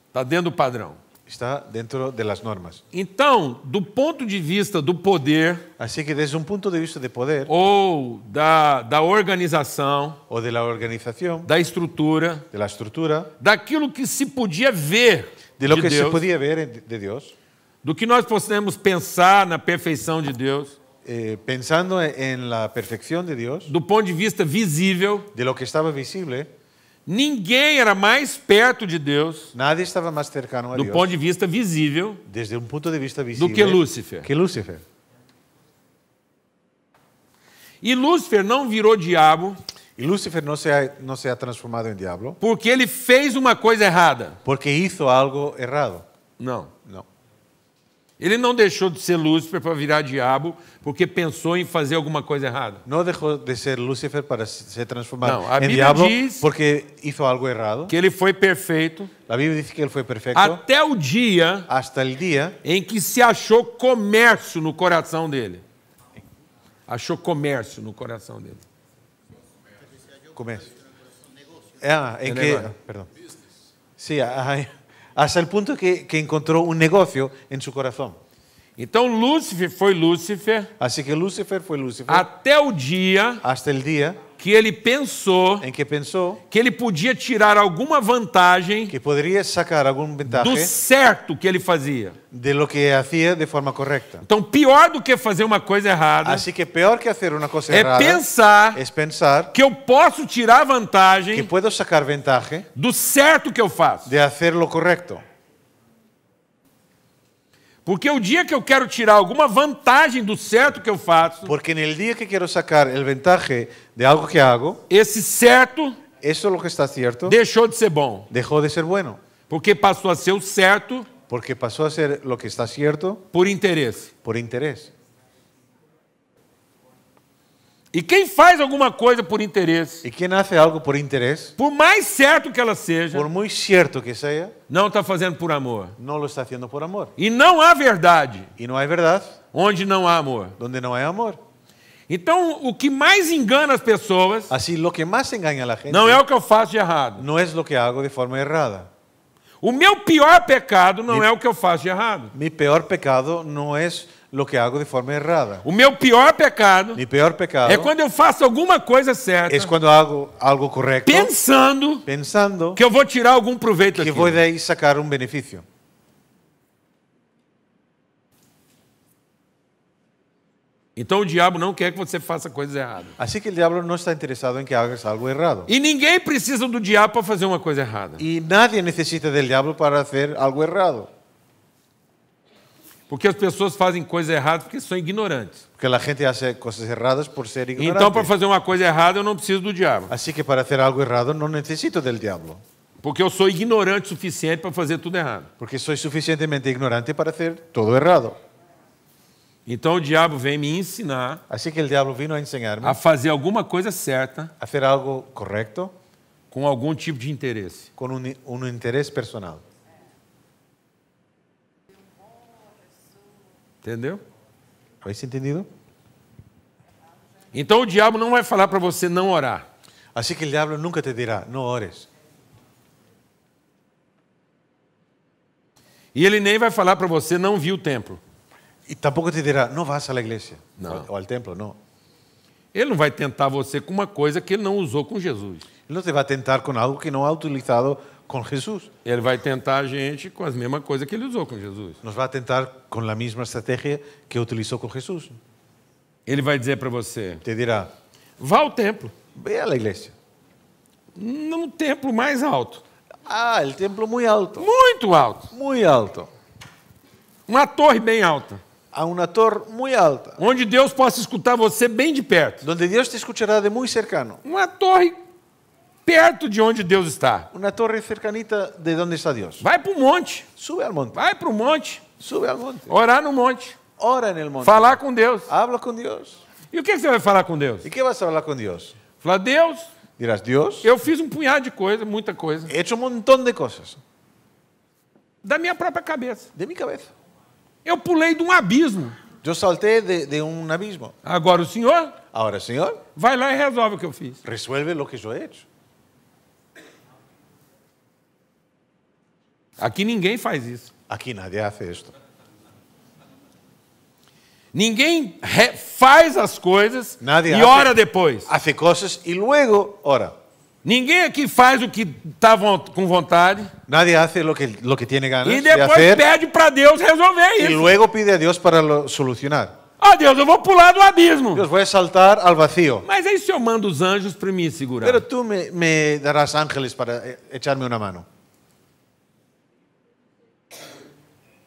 Está dentro do padrão. Está dentro de las normas. Então, do ponto de vista do poder Así que desde un punto de vista de poder ou da organização, o de la organización, da estrutura, de la estructura, daquilo que se podia ver de lo de que se Deus, podía ver de Dios, do que nós podemos pensar na perfeição de Deus, pensando en la perfección de Dios, do ponto de vista visível, de lo que estaba visible, ninguém era mais perto de Deus, nadie estaba más cercano a do Dios ponto de vista visível, desde un punto de vista do visible que Lúcifer. que Lucifer. E Lúcifer não virou diabo Y Lucifer no se ha transformado en diablo porque ele fez uma coisa errada. porque hizo algo errado. Não. No. Ele não deixou de ser Lúcifer para virar diabo porque pensou em fazer alguma coisa errada. No dejó de ser Lucifer para se transformar No, a en Biblia diablo dice porque hizo algo errado. Que ele foi perfeito La Biblia dice que él fue perfecto até o dia hasta el día em que se achou comércio no coração dele. Achou comércio no coração dele. en que, perdón. Sí, hasta el punto que encontró un negocio en su corazón. Então Lúcifer foi Lúcifer Así que Lucifer fue Lucifer até o dia hasta el día que ele pensou en que pensó que ele podia tirar alguma vantagem que podría sacar algún do ventaja certo que ele fazia. de lo que hacía de forma correcta. Então, pior do que fazer uma coisa errada Así que peor que hacer una cosa é errada pensar es pensar que eu posso tirar que vantagem puedo sacar ventaja do certo que eu faço. de hacer lo correcto. Porque o dia que eu quero tirar alguma vantagem do certo que eu faço, Porque en el día que quiero sacar el ventaje de algo que hago, esse certo eso lo que está cierto deixou de ser bom. dejó de ser bueno. Porque passou a ser o certo Porque pasó a ser lo que está cierto por interesse. por interés. E quem faz alguma coisa por interesse, Y quien hace algo por interés, por mais certo que ela seja, por muy cierto que sea, não está fazendo por amor. no lo está haciendo por amor. E não há verdade Y no hay verdad onde não há amor. donde no hay amor. Então, o que mais engana as pessoas Así lo que más engaña a la gente não é o que eu faço de errado. no es lo que hago de forma errada. O meu pior pecado não é o que eu faço de errado. Mi peor pecado no es lo que hago de forma errada. O meu pior pecado Mi peor pecado é quando eu faço alguma coisa certa, es cuando hago algo correcto pensando que eu vou tirar algum proveito que daquilo. voy de ahí sacar un beneficio. Então o diabo não quer que você faça coisas erradas. Así que el diablo no está interesado en que hagas algo errado. E ninguém precisa do diabo para fazer uma coisa errada. Y nadie necesita del diablo para hacer algo errado. Porque as pessoas fazem coisas erradas porque são ignorantes. Porque la gente hace cosas erradas por ser ignorante. Então, para fazer uma coisa errada, eu não preciso do diabo. Así que para hacer algo errado no necesito del diablo. Porque eu sou ignorante o suficiente para fazer tudo errado. Porque soy suficientemente ignorante para hacer todo errado. Então o diabo vem me ensinar Así que el diablo vino a enseñarme a fazer alguma coisa certa a hacer algo correcto com algum tipo de interesse. con un interés personal. Entendeu? ¿Habéis entendido? Então o diabo não vai falar para você não orar. Así que el diablo nunca te dirá, no ores. E ele nem vai falar para você não vir o templo. Y tampoco te dirá, no vas a la iglesia No. o al templo, no. Ele não vai tentar você com uma coisa que ele não usou com Jesus. Él no te va a tentar con algo que no ha utilizado con Jesús. Ele vai tentar a gente com as mesmas coisas que ele usou com Jesus. Nos va a tentar con la misma estrategia que utilizó con Jesús. Ele vai dizer para você, Te dirá, vá ao templo. ve a la iglesia. Num templo mais alto. Ah, el templo muy alto. Muito alto. Muy alto. Uma torre bem alta. A una torre muy alta. Onde Deus possa escutar você bem de perto. Donde Dios te escuchará de muy cercano. Uma torre perto de onde Deus está. Una torre cercanita de donde está Dios. Vai para o monte. Sube al monte. Vai para o monte. Sube al monte. Orar no monte. Ora en el monte. Falar com Deus. Habla con Dios. E o que você vai falar com Deus? ¿Y qué vas a hablar con Dios? Falar, Deus, Dirás, Dios, eu fiz um punhado de coisa, muita coisa, he hecho un montón de cosas da minha própria cabeça. de mi cabeza. Eu pulei de um abismo. Yo salté de un abismo. Agora o Senhor Ahora, Señor, vai lá e resolve o que eu fiz. resuelve lo que yo he hecho. Aqui ninguém faz isso. Aquí nadie hace esto. Ninguém faz as coisas Nadie e hace- ora depois. Hace cosas y luego ora. Ninguém aqui faz o que está com vontade Nadie hace lo que tiene ganas e de depois hacer pede para Deus resolver y isso. luego pide a Dios para solucionar. Ó Deus, eu vou pular do abismo. Dios, voy a saltar al vacío. Mas aí o Senhor manda os anjos para me segurar. Pero tú me darás ángeles para echarme una mano.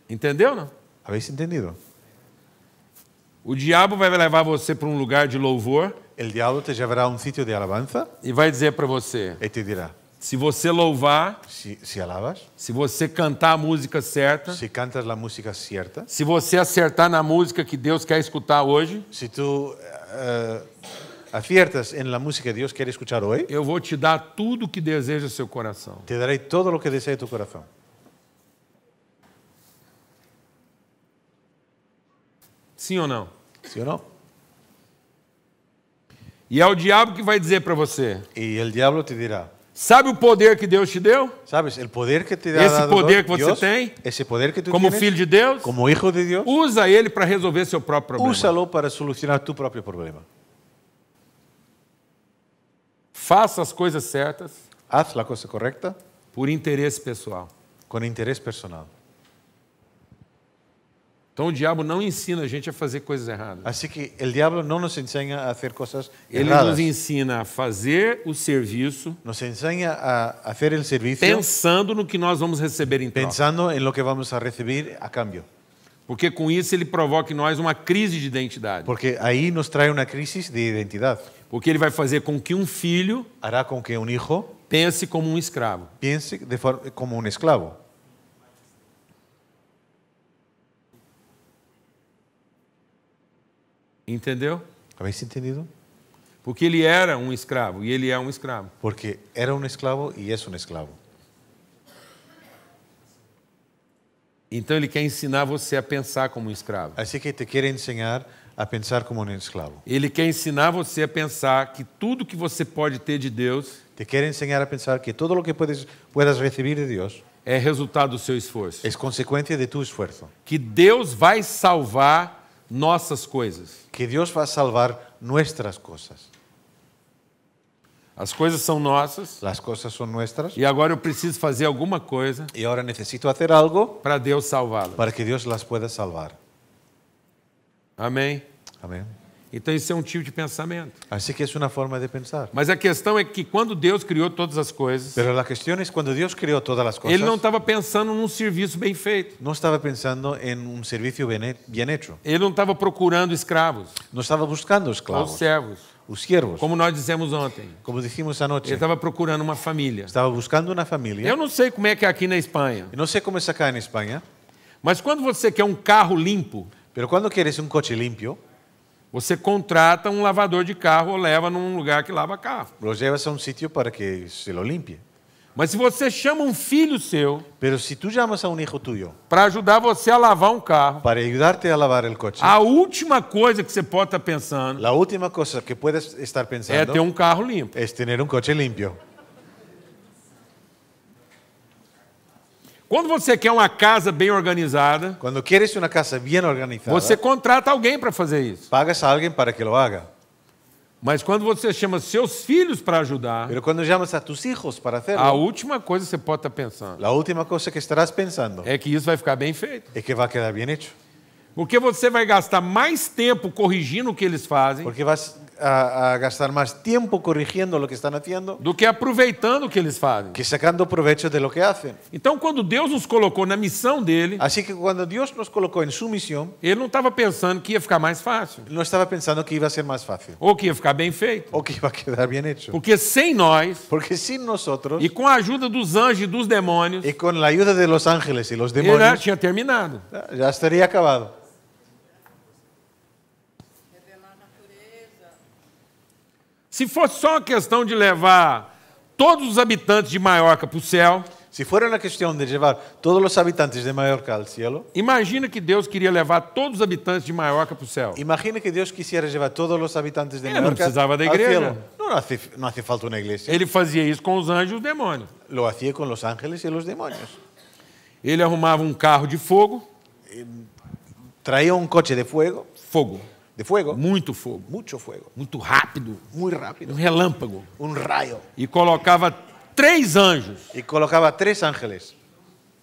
Entendeu não? ¿Habéis entendido? O diabo vai levar você para um lugar de louvor El diablo te llevará a un sitio de alabanza e vai dizer para você, y te dirá, se você louvar, si alabas, se você cantar a música certa, si cantas la música cierta, se você acertar na música que Deus quer escutar hoje, si tú aciertas en la música que Dios quiere escuchar hoy, eu vou te dar tudo o que deseja seu coração. te daré todo lo que desee tu corazón. Sim ou não? ¿Sí o no? E é o diabo que vai dizer para você, Y el diablo te dirá, sabe o poder que Deus te deu? ¿sabes? El poder que te ha Esse dado poder que você Dios, tem, esse poder que tú Como tienes, filho de Deus, como hijo de Dios, usa ele para resolver seu próprio problema. úsalo para solucionar tu propio problema. Faça as coisas certas Haz la cosa correcta por interesse pessoal. con interés personal. Então o diabo não ensina a gente a fazer coisas erradas. Así que el diablo no nos enseña a hacer cosas Ele erradas. nos ensina a fazer o serviço Nos enseña a hacer el servicio pensando no que nós vamos receber em troca. pensando en lo que vamos a recibir a cambio. Porque com isso ele provoca em nós uma crise de identidade. Porque ahí nos trae una crisis de identidad. Porque ele vai fazer com que um filho Hará con que un hijo pense como um escravo. piense como un esclavo. Entendeu? ¿Habéis entendido? Porque ele era um escravo e ele é um escravo. Porque era un esclavo y es un esclavo. Então ele quer ensinar você a pensar como um escravo. Así que te quiere enseñar a pensar como un esclavo. Ele quer ensinar você a pensar que tudo que você pode ter de Deus Te quiere enseñar a pensar que todo lo que puedas recibir de Dios é resultado do seu esforço. es consecuencia de tu esfuerzo. Que Deus vai salvar nossas coisas. Que Dios va a salvar nuestras cosas. As coisas são nossas Las cosas son nuestras e agora eu preciso fazer alguma coisa y ahora necesito hacer algo para Deus salvá-las. para que Dios las pueda salvar. Amém? Amén. Então isso é um tipo de pensamento. Así que es una forma de pensar. Mas a questão é que quando Deus criou todas as coisas, Pero la cuestión es cuando Dios creó todas las cosas, Ele não estava pensando num serviço bem feito. no estaba pensando en un servicio bien hecho. Ele não estava procurando escravos No estaba buscando ou esclavos servos, o siervos. como nós dissemos ontem. Como dijimos Ele anoche, estava procurando uma família. estaba buscando una familia. Eu não sei como é que é aqui na Espanha, No sé cómo es acá en España, mas quando você quer um carro limpo, pero cuando quieres un coche limpio, Você contrata um lavador de carro ou leva num lugar que lava carro. Los llevas a un sitio para que se lo limpie. Mas se você chama um filho seu Pero si tú llamas a un hijo tuyo para ajudar você a lavar um carro, para ayudarte a lavar el coche, a última coisa que você pode estar pensando la última cosa que puedes estar é pensando ter um carro limpo. es tener un coche limpio. Quando você quer uma casa bem organizada, Cuando quieres una casa bien organizada, você contrata alguém para fazer isso. pagas a alguien para que lo haga. Mas quando você chama seus filhos para ajudar, Pero cuando llamas a tus hijos para a hacerlo, última coisa que você pode estar pensando la última cosa que estarás pensando é que isso vai ficar bem feito. es que va a quedar bien hecho. Porque você vai gastar mais tempo corrigindo o que eles fazem Porque vas a gastar más tiempo corrigiendo lo que están haciendo do que aproveitando o que eles fazem. que sacando provecho de lo que hacen. Então, quando Deus nos colocou na missão dele, Así que cuando Dios nos colocó en su misión, ele não estava pensando que ia ficar mais fácil no estaba pensando que iba a ser más fácil ou que ia ficar bem feito. o que iba a quedar bien hecho. Porque sem nós, Porque sin nosotros e com a ajuda dos anjos e dos demônios, y con la ayuda de los ángeles y los ele já demonios, tinha terminado. ya estaría acabado. Se fosse só uma questão de levar todos os habitantes de Maiorca para o céu, Si fuera una cuestión de llevar todos los habitantes de Mallorca al cielo, imagina que Deus queria levar todos os habitantes de Maiorca para o céu. imagine que Dios quisiera llevar todos los habitantes de Él no Mallorca precisaba de al iglesia. cielo. No hace falta una iglesia. Ele fazia isso com os anjos e os demônios. Lo hacía con los ángeles y los demonios. Ele arrumava um carro de fogo, Traía un coche de fuego, muito fogo, mucho fuego, muito rápido, muy um rápido, relâmpago, un rayo. e colocava 3 anjos, Y colocaba 3 ángeles,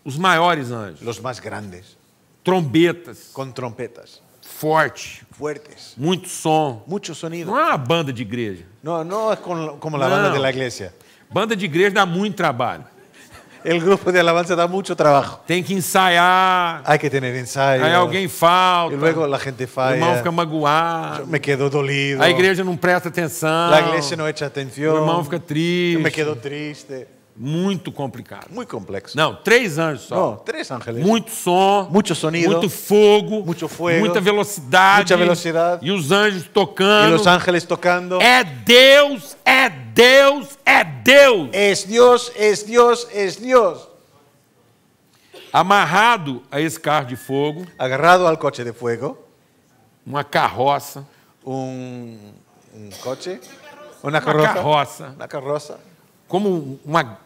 os maiores anjos, los más grandes, trombetas, con trompetas, forte, fuertes, muito som. mucho sonido. Não é uma banda de igreja. No es como la No. banda de la iglesia. Banda de igreja dá muito trabalho. El grupo de alabanza da mucho trabajo. Tem que ensaiar, Hay que tener ensayo. aí alguém falta, Y luego la gente o irmão falla. fica magoado, Me quedo dolido. a igreja não presta atenção, La iglesia no echa o atención. irmão fica triste. Me quedo triste. Muito complicado. Muy complexo. Não, 3 anjos só. No, 3 ángeles. Muito som, Mucho sonido, muito fogo, mucho fuego, muita velocidade, mucha velocidad, e os anjos y tocando. los ángeles tocando. É Deus, é Deus, é Deus. Es Dios, es Dios, es Dios. Amarrado a esse carro de fogo, Agarrado al coche de fuego, uma carroça, un coche, una uma carroza, carroça, una carroza, como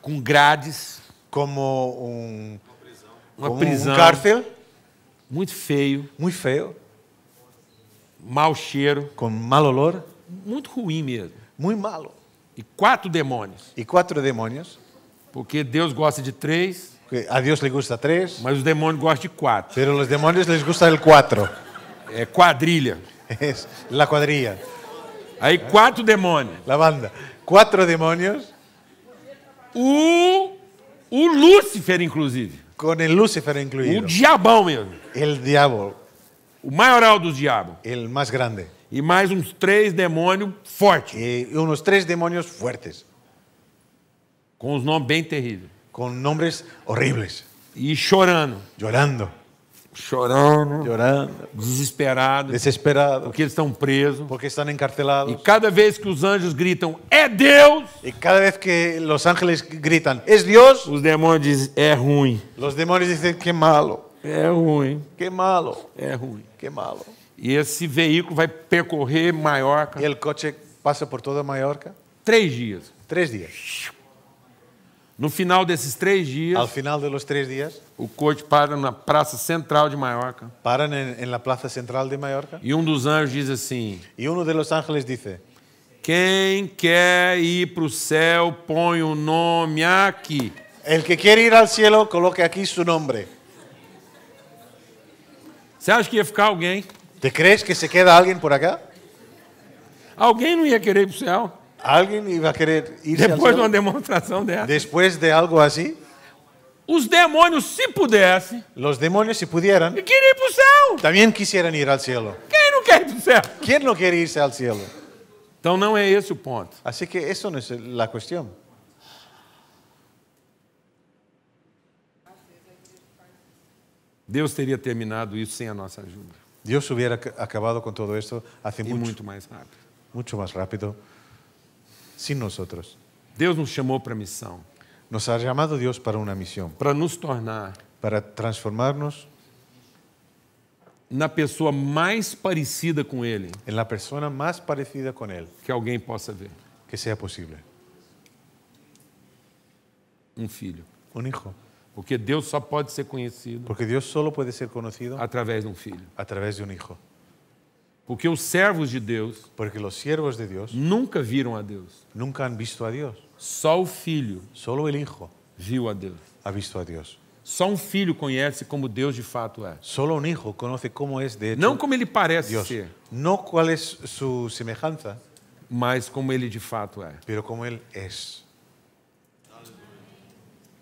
com grades, como uma como prisão, un cárcel, muito feio, muy feo, mau cheiro, con mal olor, muito ruim mesmo. muy malo. E 4 demônios, Y 4 demonios, porque Deus gosta de 3, que a Dios le gusta 3, mas os demônios gostam de 4. pero a los demonios les gusta el 4. É quadrilha. Es la cuadrilla, Aí 4 demônios. la banda. 4 demonios, O Lúcifer, inclusive. con el Lucifer O incluido. diabão mesmo. El diablo, O maioral dos diabos. el más grande. E mais uns 3 demônios fortes. Y unos 3 demonios fuertes, Com os nomes bem terríveis. con nombres horribles, E chorando. llorando, Chorando. Desesperado. desesperados, Porque eles estão presos. porque están E encarcelados. cada vez que os anjos gritam, é Deus! Y cada vez que los ángeles gritan, ¿es Dios? Os demônios dizem, é ruim. Los demonios dicen, qué malo, É ruim. qué malo, É ruim. qué malo. E esse veículo vai percorrer Maiorca Y el coche pasa por toda Mallorca 3 dias. 3 días. No final desses 3 dias, Al final de los 3 días, o coche para na praça central de Maiorca. paran en la plaza central de Mallorca E um dos anjos diz assim: y uno de los ángeles dice, quem quer ir para o céu, põe o nome aqui. el que quiere ir al cielo, coloque aquí su nombre. Você acha que ia ficar alguém? ¿Te crees que se queda alguien por acá? Alguém não ia querer ir para o céu ¿Alguien iba a querer irse al depois de uma cielo? demonstração dessa? Después de algo así, Os demônios, se pudessem, los demonios, si pudieran, queriam ir para o céu. también quisieran ir al cielo. Quem não quer ir para o céu? ¿Quién no quiere irse al cielo? Então não é esse o ponto. Así que eso no es la cuestión. Deus teria terminado isso sem a nossa ajuda. Dios hubiera acabado con todo esto hace e muito mais rápido. mucho más rápido sin nosotros. Deus nos chamou para a missão, Nos ha llamado Dios para una misión, para nos tornar para transformarnos na pessoa mais parecida com Ele en la persona más parecida con Él que alguém possa ver. que sea posible. Um filho. Un hijo. Porque Deus só pode ser conhecido Porque Dios solo puede ser conocido através de um filho. a través de un hijo. Porque os servos de Deus Porque los siervos de Dios nunca viram a Deus. nunca han visto a Dios. Só o filho Solo el hijo viu a Deus. ha visto a Dios. Só um filho conhece como Deus de fato é. Solo un hijo conoce cómo es de hecho Não como ele parece Dios. ser, No cuál es su semejanza, mas como ele de fato é. pero como Él es.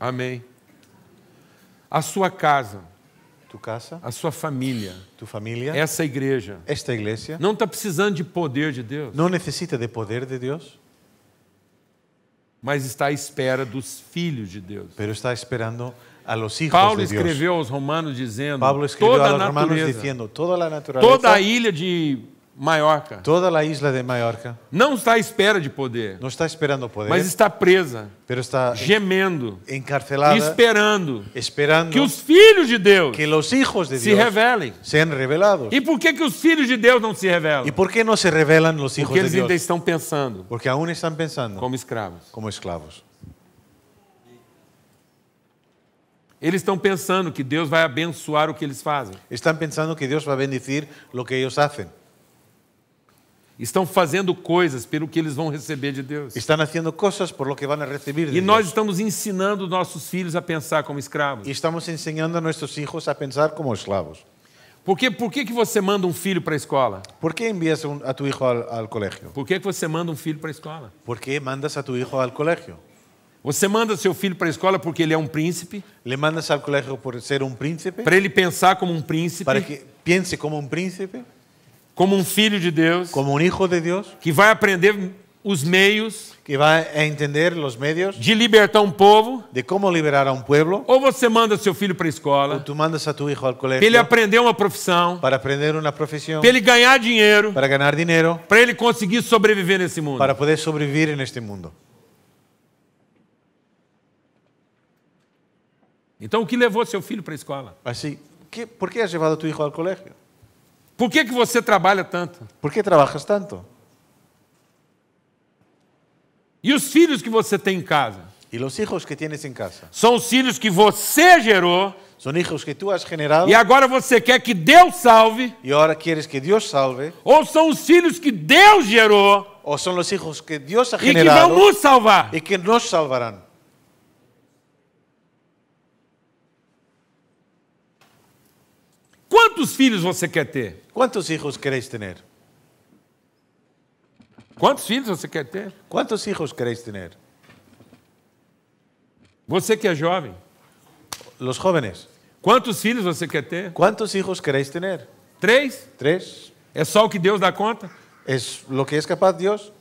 Amém. A sua casa, Tu casa, a sua família, tu familia, essa igreja, esta iglesia, não está precisando de poder de Deus, no necesita de poder de Dios, mas está à espera dos filhos de Deus. pero está esperando a los hijos Paulo de Dios. escreveu aos Romanos dizendo: Pablo escribió toda a a los romanos natureza, diciendo, toda la naturaleza, toda a ilha de Maiorca toda la isla de Mallorca não está à espera de poder, no está esperando poder, mas está presa, pero está gemendo, encarcelada, esperando esperando que os filhos de Deus que los hijos de se Dios revelem. sean revelados. E por que os filhos de Deus não se revelam? ¿Y por qué no se revelan los hijos Porque de eles ainda Dios? estão pensando Porque aún están pensando como escravos. como esclavos. Eles estão pensando que Deus vai abençoar o que eles fazem. Están pensando que Dios va a bendecir lo que ellos hacen. Estão fazendo coisas pelo que eles vão receber de Deus. Están haciendo cosas por lo que van a recibir de E nós Dios. estamos ensinando nossos filhos a pensar como escravos. Y estamos enseñando a nuestros hijos a pensar como esclavos. Por que você manda um filho para a escola? ¿Por qué envías a tu hijo al colegio? Por que você manda um filho para a escola? ¿Por qué mandas a tu hijo al colegio? Você manda seu filho para a escola porque ele é um príncipe, ¿Le mandas al colegio por ser un príncipe? para ele pensar como um príncipe, ¿Para que piense como un príncipe? como um filho de Deus, ¿Como un hijo de Dios? que vai aprender os meios ¿Que va a entender los medios de libertar um povo? de cómo liberar a un pueblo? Ou você manda seu filho para a ¿O escola tú mandas a tu hijo al para ele colegio aprender uma profissão, para aprender una profesión, para ele ganhar dinheiro, para ganar dinero, para ele conseguir sobreviver nesse mundo? para poder sobrevivir en este mundo? Então, o que levou seu filho para a escola? Así, ¿por qué has llevado a tu hijo al colegio? Por que você trabalha tanto? ¿Por qué trabajas tanto? E os filhos que você tem em casa? Y los hijos que tienes en casa São os filhos que você gerou son hijos que tú has generado e agora você quer que Deus salve? y ahora quieres que Dios salve, Ou são os filhos que Deus gerou o son los hijos que Dios ha e que vão generado nos salvar? y que nos salvarán. Quantos filhos você quer ter? ¿Cuántos hijos queréis tener? Quantos filhos você quer ter? ¿Cuántos hijos queréis tener? Você que é jovem, Los jóvenes, quantos filhos você quer ter? ¿cuántos hijos queréis tener? 3? ¿3? É só o que Deus dá conta? ¿Es lo que es capaz Dios?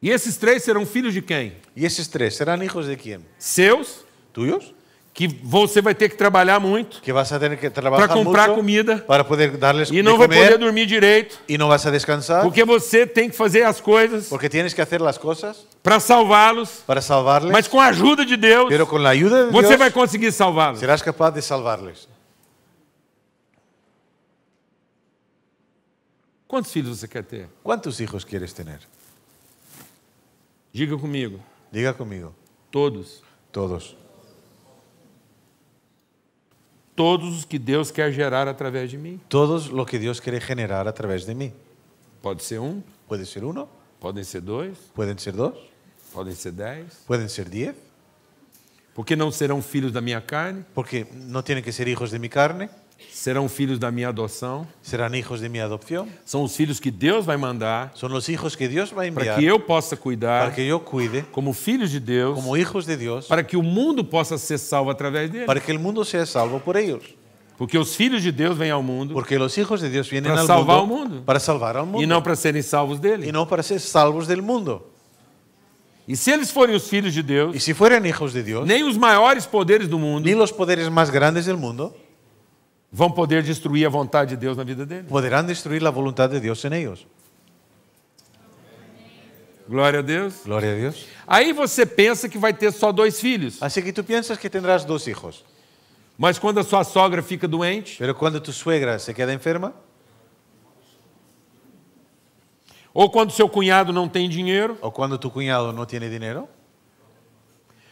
E esses 3 serão filhos de quem? ¿Y esos 3 serán hijos de quién? Seus, ¿Tuyos? que você vai ter que trabalhar muito Que vas a tener que trabajar para comprar mucho comida para poder darles e de não vai poder comer dormir direito, y no vas a descansar porque você tem que fazer as coisas porque tienes que hacer las cosas para salvá-los, para salvarles, mas com a ajuda de Deus, pero con la ayuda de você Dios vai conseguir salvá-los. serás capaz de salvarles. Quantos filhos você quer ter? ¿Cuántos hijos quieres tener? Diga comigo. Diga conmigo. Todos. Todos. Todos os que Deus quer gerar através de mim. Todos lo que Dios quiere generar a través de mí. Pode ser 1, Puede ser 1, podem ser 2, pueden ser 2, podem ser 10. pueden ser 10, Porque não serão filhos da minha carne, porque no tienen que ser hijos de mi carne, serão filhos da minha adoção. serán hijos de mi adopción. São os filhos que Deus vai mandar Son los hijos que Dios va a para enviar que eu possa para cuidar que yo cuide como filhos de Deus, como hijos de Dios, para que o mundo possa ser salvo através dele. para que el mundo sea salvo por ellos. Porque os filhos de Deus vêm ao mundo Porque los hijos de Dios vienen para al salvar mundo, o mundo para salvar al e mundo não para serem salvos y dele. no para ser salvos del mundo. E se eles forem os filhos de Y Deus, si fueran hijos de Dios, nem os maiores poderes do mundo ni los poderes más grandes del mundo vão poder destruir a vontade de Deus na vida deles. podrán destruir la voluntad de Dios en ellos. Glória a Deus. Gloria a Dios. Aí você pensa que vai ter só 2 filhos. Así que tú piensas que tendrás 2 hijos, Mas quando a sua sogra fica doente, pero cuando tu suegra se queda enferma, ou quando seu cunhado não tem dinheiro, o cuando tu cuñado no tiene dinero,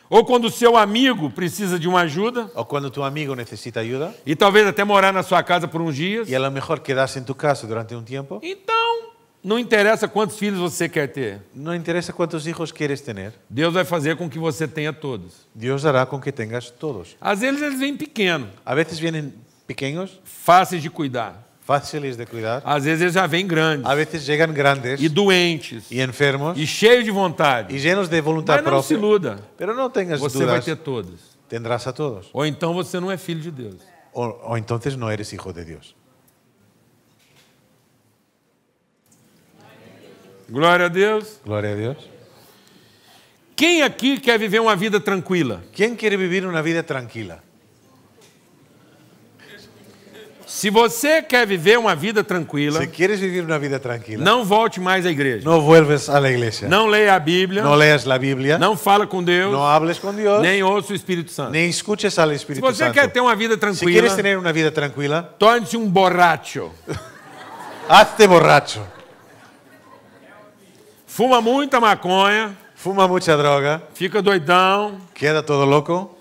ou quando seu amigo precisa de uma ajuda, o cuando tu amigo necesita ayuda, e talvez até morar na sua casa por uns dias, y a lo mejor quedarse en tu casa durante un tiempo, então não interessa quantos filhos você quer ter. no interesa cuántos hijos quieres tener, Deus vai fazer com que você tenha todos. Dios hará con que tengas todos. Às vezes eles vêm pequenos, A veces vienen pequeños, fáceis de cuidar. fáciles de cuidar, Às vezes eles já vêm grandes a veces llegan grandes e doentes y enfermos e cheios de vontade. y llenos de voluntad Mas não se propia. iluda, Pero no tengas você vai dudas, ter todos. tendrás a todos. Ou então você não é filho de Deus. O entonces no eres hijo de Dios. Glória a Deus. Gloria a Dios. Quem aqui quer viver uma vida tranquila? ¿Quién quiere vivir una vida tranquila? Se você quer viver uma vida tranquila, Si quieres vivir una vida tranquila, não volte mais à igreja. no vuelves a la iglesia. Não leia a Bíblia, No leas la Biblia, não fala com Deus, no hables con Dios, nem ouça o Espírito Santo. ni escuches al Se Espíritu você Santo. quer ter uma vida Si quieres tranquila, tener una vida tranquila, torne-se um borracho. hazte borracho. Fuma muita maconha, Fuma mucha droga, fica doidão queda todo loco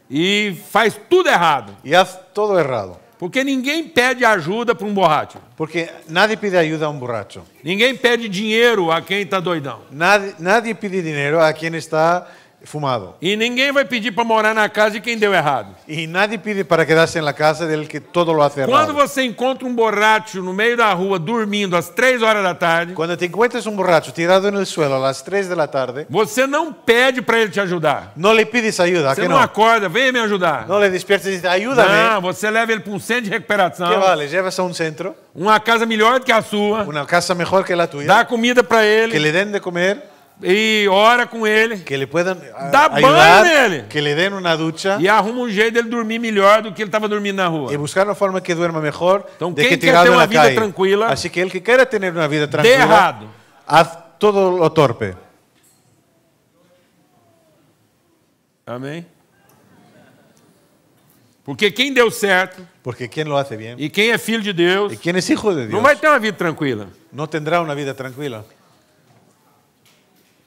e faz tudo errado. y haz todo errado. Porque ninguém pede ajuda para um borracho. Porque nadie pide ayuda a un borracho. Ninguém pede dinheiro a quem está doidão. Nadie pide dinero a quien está fumado. E ninguém vai pedir para morar na casa de quem deu errado. Y nadie pide para quedarse en la casa del que todo lo hace Quando errado. você encontra um borracho no meio da rua dormindo às 3 horas da tarde, Cuando te encuentres un borracho tirado en el suelo a las 3 de la tarde, você não pede para ele te ajudar. no le pides ayuda, ¿a Você que não no? acorda, venha me ajudar. No le despiertes y dices, ayúdame. Não, você leva ele para um centro de recuperação, ¿Qué vale? Llevas a un centro, uma casa melhor do que a sua, una casa mejor que la tuya, dá comida para que ele le den de comer, e ora com ele que le puedan Dá banho ayudar, nele. que le den una ducha e arruma um jeito dele dormir melhor do que ele estava dormindo na rua. y buscar una forma que duerma mejor Então, de quem que quer tirado ter en uma la vida calle. tranquila, Así que el que quiera tener una vida Dê tranquila, errado. haz todo lo torpe. Amém? Porque quem deu certo Porque quien lo hace bien e quem é filho de Deus y quien es hijo de Dios não vai ter uma vida tranquila. no tendrá una vida tranquila.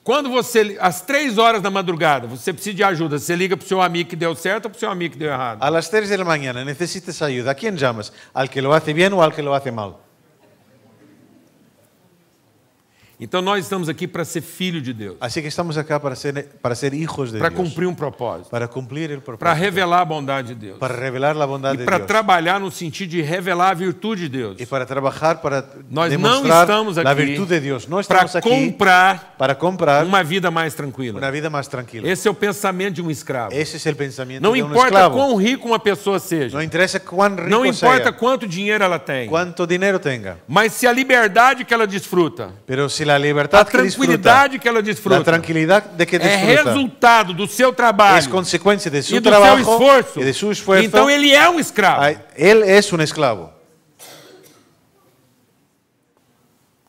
Quando você, às 3 horas da madrugada, você precisa de ajuda, você liga para o seu amigo que deu certo ou para o seu amigo que deu errado? A las 3 de la mañana necesitas ayuda. ¿A quién llamas? ¿Al que lo hace bien o al que lo hace mal? Então nós estamos aqui para ser filho de Deus, Así que estamos acá para ser hijos de para Dios. cumprir um propósito, Para cumplir el para propósito. revelar a bondade de Deus Para revelar la bondad e de para Dios. trabalhar no sentido de revelar a virtude de Deus. Y para trabajar, para Nós não demostrar estamos la aqui virtud de Dios. No para estamos aquí comprar para comprar uma vida mais tranquila. una vida más tranquila. Esse é o pensamento de um escravo. Ese es el pensamiento Não de un importa esclavo. quão rico uma pessoa seja, No interesa cuán rico não importa sea, quanto dinheiro ela tem, cuánto dinero tenga. mas se a liberdade que ela desfruta, Pero si la a libertad que disfruta, tranquilidade que ela la desfruta, tranquilidad de que é disfruta, resultado do seu trabalho es consecuencia de e su do seu trabajo esforço, y de su esfuerzo, então ele é um escravo. él es un esclavo.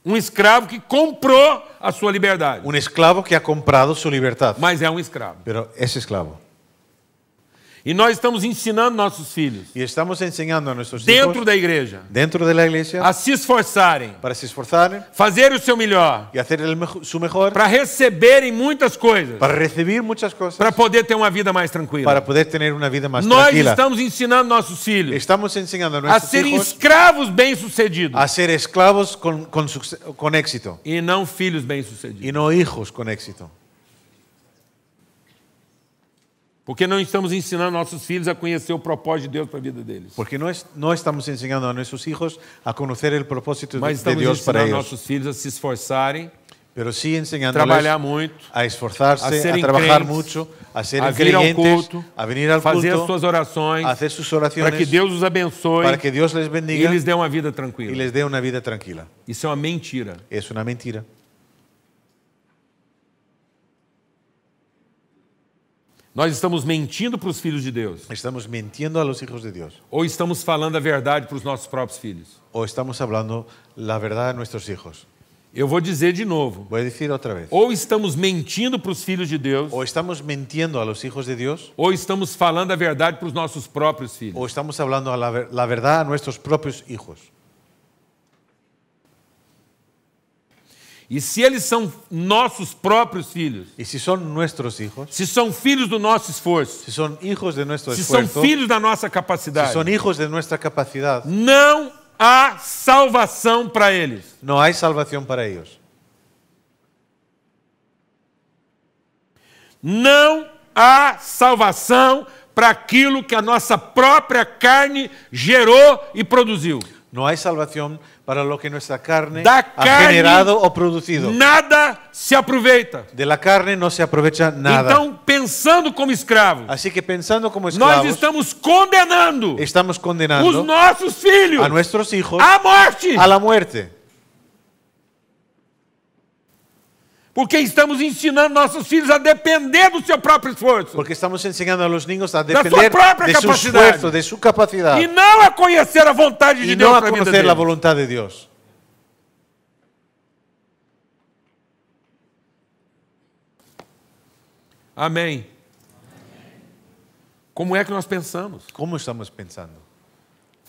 Um escravo que comprou a sua liberdade, Un esclavo que ha comprado su libertad, mas é um escravo. pero es esclavo. E nós estamos ensinando nossos filhos, Y estamos enseñando a nuestros dentro hijos, da igreja, dentro de la iglesia, a se esforçarem, para se esforzar fazer o seu melhor, y hacer su mejor, para receberem muitas coisas, para recibir muchas cosas, para poder ter uma vida mais tranquila. para poder tener una vida más Nós tranquila. estamos ensinando nossos filhos Estamos enseñando a a nuestros serem hijos escravos bem-sucedidos a ser esclavos con éxito e não filhos bem-sucedidos. y no hijos con éxito. Porque não estamos ensinando nossos filhos a conhecer o propósito de Deus para a vida deles. Porque no estamos enseñando a nuestros hijos a conocer el propósito Mas de estamos Dios para ensinando ellos, nossos filhos a se esforçarem, pero sí enseñándoles trabalhar muito, a esforzarse, a a serem trabajar crentes, mucho, a ser a vir ao creyentes, culto, a venir al fazer as culto, suas orações, a hacer sus para oraciones, que Deus os abençoe para que Dios les e bendiga lhes dê uma vida y tranquila. les dé una vida tranquila. Isso é uma mentira. Es una mentira. Nós estamos mentindo para os filhos de Deus? ¿Estamos mintiendo a los hijos de Dios? Ou estamos falando a verdade para os nossos próprios filhos? ¿O estamos hablando la verdad a nuestros hijos? Eu vou dizer de novo. Voy a decir otra vez. Ou estamos mentindo para os filhos de Deus, ¿O estamos mintiendo a los hijos de Dios? ou estamos falando a verdade para os nossos próprios filhos. ¿O estamos hablando la verdad a nuestros propios hijos? E se eles são nossos próprios filhos, Y si son nuestros hijos, se são filhos do nosso esforço, si son hijos de nuestro se são esfuerzo, filhos da nossa si capacidade, son hijos de nuestra capacidad, não há salvação para eles. no hay salvación para ellos. Não há salvação para aquilo que a nossa própria carne gerou e produziu. No hay salvación para lo que nuestra carne Da ha carne generado o producido. nada se aproveita. De la carne no se aprovecha nada. Então, pensando como escravos, Así que pensando como nós esclavos, estamos condenando estamos os condenando nossos filhos a nuestros hijos à morte. a la muerte. Porque estamos ensinando nossos filhos a depender do seu próprio esforço. Porque estamos enseñando a los niños a Da sua depender própria de su capacidade. esfuerzo, de su capacidad, E não a conhecer a vontade de y Deus no a para a vida conocer la deles. voluntad de Dios. Amém. Como é que nós pensamos? ¿Cómo estamos pensando?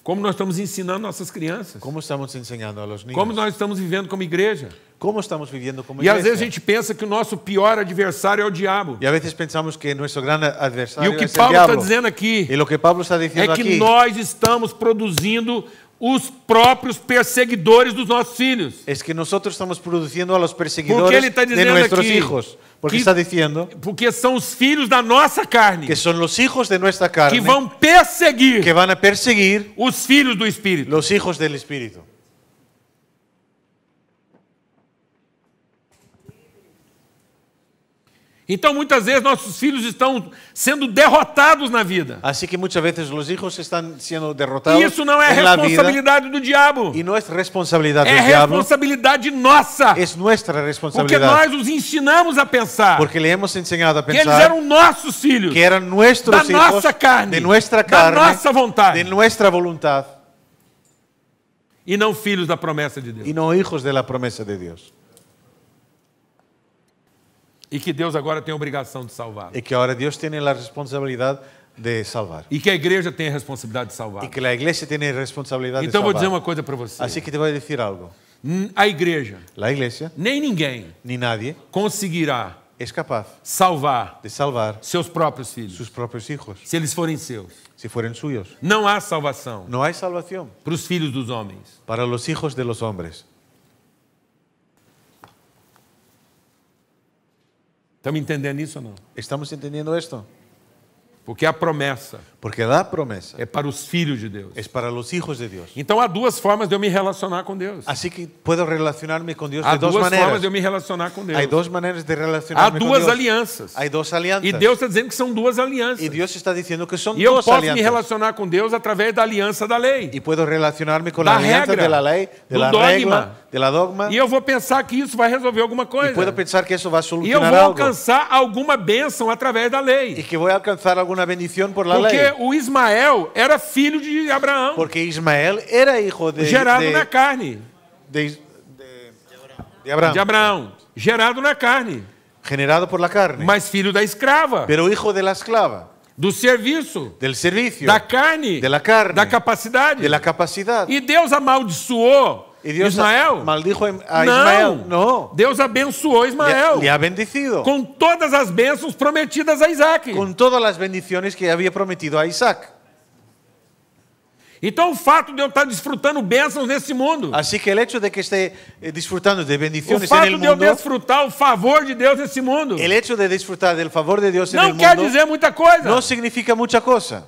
Como nós estamos ensinando nossas crianças? ¿Cómo estamos enseñando a los niños? Como nós estamos vivendo como igreja? ¿Cómo estamos viviendo como E às iglesia? vezes a gente pensa que o nosso pior adversário é o diabo. Y a veces pensamos que nuestro gran E adversario o que es el Paulo está diablo. dizendo aqui Y lo que Pablo está é diciendo que aquí nós estamos produzindo os próprios perseguidores dos nossos filhos. es que nosotros estamos produciendo a los Porque perseguidores ele está de dizendo nuestros aqui hijos. Porque que- está diciendo Porque são os filhos da nossa carne que son los hijos de nuestra que carne vão perseguir que van a perseguir os filhos do Espírito. los hijos del Espíritu. Então, muitas vezes, nossos filhos estão sendo derrotados na vida. Así que muchas veces los hijos están siendo E derrotados isso não é en la vida responsabilidade do diabo. y no es responsabilidad É del diablo, responsabilidade nossa. es nuestra Porque responsabilidad. nós os ensinamos a pensar Porque le hemos enseñado a que eles pensar eram nossos filhos, que eran nuestros da hijos, nossa carne, de nuestra da carne, nossa vontade, de nuestra voluntad, e não filhos da promessa de Deus. y no hijos de la promesa de Dios. E que Deus agora tem a obrigação de salvar. Y que ahora Dios tiene la responsabilidad de salvar. E que a igreja tem a responsabilidade de salvar. Y que la iglesia tiene responsabilidad de Então, eu vou dizer salvar. uma coisa para você. Así que te voy a decir algo. A igreja, La iglesia, nem ninguém, ni nadie, conseguirá es capaz salvar de salvar seus próprios filhos, sus propios hijos, se eles forem seus. si fueren suyos. Não há salvação No hay salvación para os filhos dos homens. para los hijos de los hombres. Estamos entendendo isso ou não? ¿Estamos entendiendo esto? Porque a promessa Porque la promesa é para os filhos de Deus. es para los hijos de Dios. Então há duas formas de eu me relacionar com Deus. Así que puedo relacionarme con Dios Há de dos duas formas maneras. de eu me relacionar com Deus. Hay dos maneras de Há relacionarme con duas Dios. alianças. Hay dos alianzas. E Deus está dizendo que são duas alianças. Y Dios está diciendo que son E eu dos posso me alianzas. relacionar com Deus através da aliança da lei. Y puedo relacionarme con Da la alianza regra, de la ley, de do la dogma. regla, de la dogma. E eu vou pensar que isso vai resolver alguma Y coisa. puedo pensar que eso va a E eu solucionar vou algo. alcançar alguma bênção através da Y lei. que voy a alcanzar alguna bendición por la Porque lei. o Ismael era filho de Abraão, Porque Ismael era hijo gerado na carne. de Abraham, De Abraão, gerado na carne, generado por la carne, mas filho da escrava, pero hijo de la esclava, do serviço, del servicio, da carne, de la carne, da capacidade. de la capacidad. E Deus amaldiçoou Y Dios Ismael? maldijo a Ismael. No, Deus abençoou Ismael le ha bendecido com todas as bênçãos prometidas a Isaac. con todas las bendiciones que había prometido a Isaac. Então o fato de eu estar desfrutando bênçãos nesse mundo, Así que el hecho de que esté disfrutando de o bendiciones en fato el de eu mundo, desfrutar o favor de Deus nesse mundo, el hecho de disfrutar del favor de Dios en não el quer mundo, dizer muita coisa. no significa mucha cosa.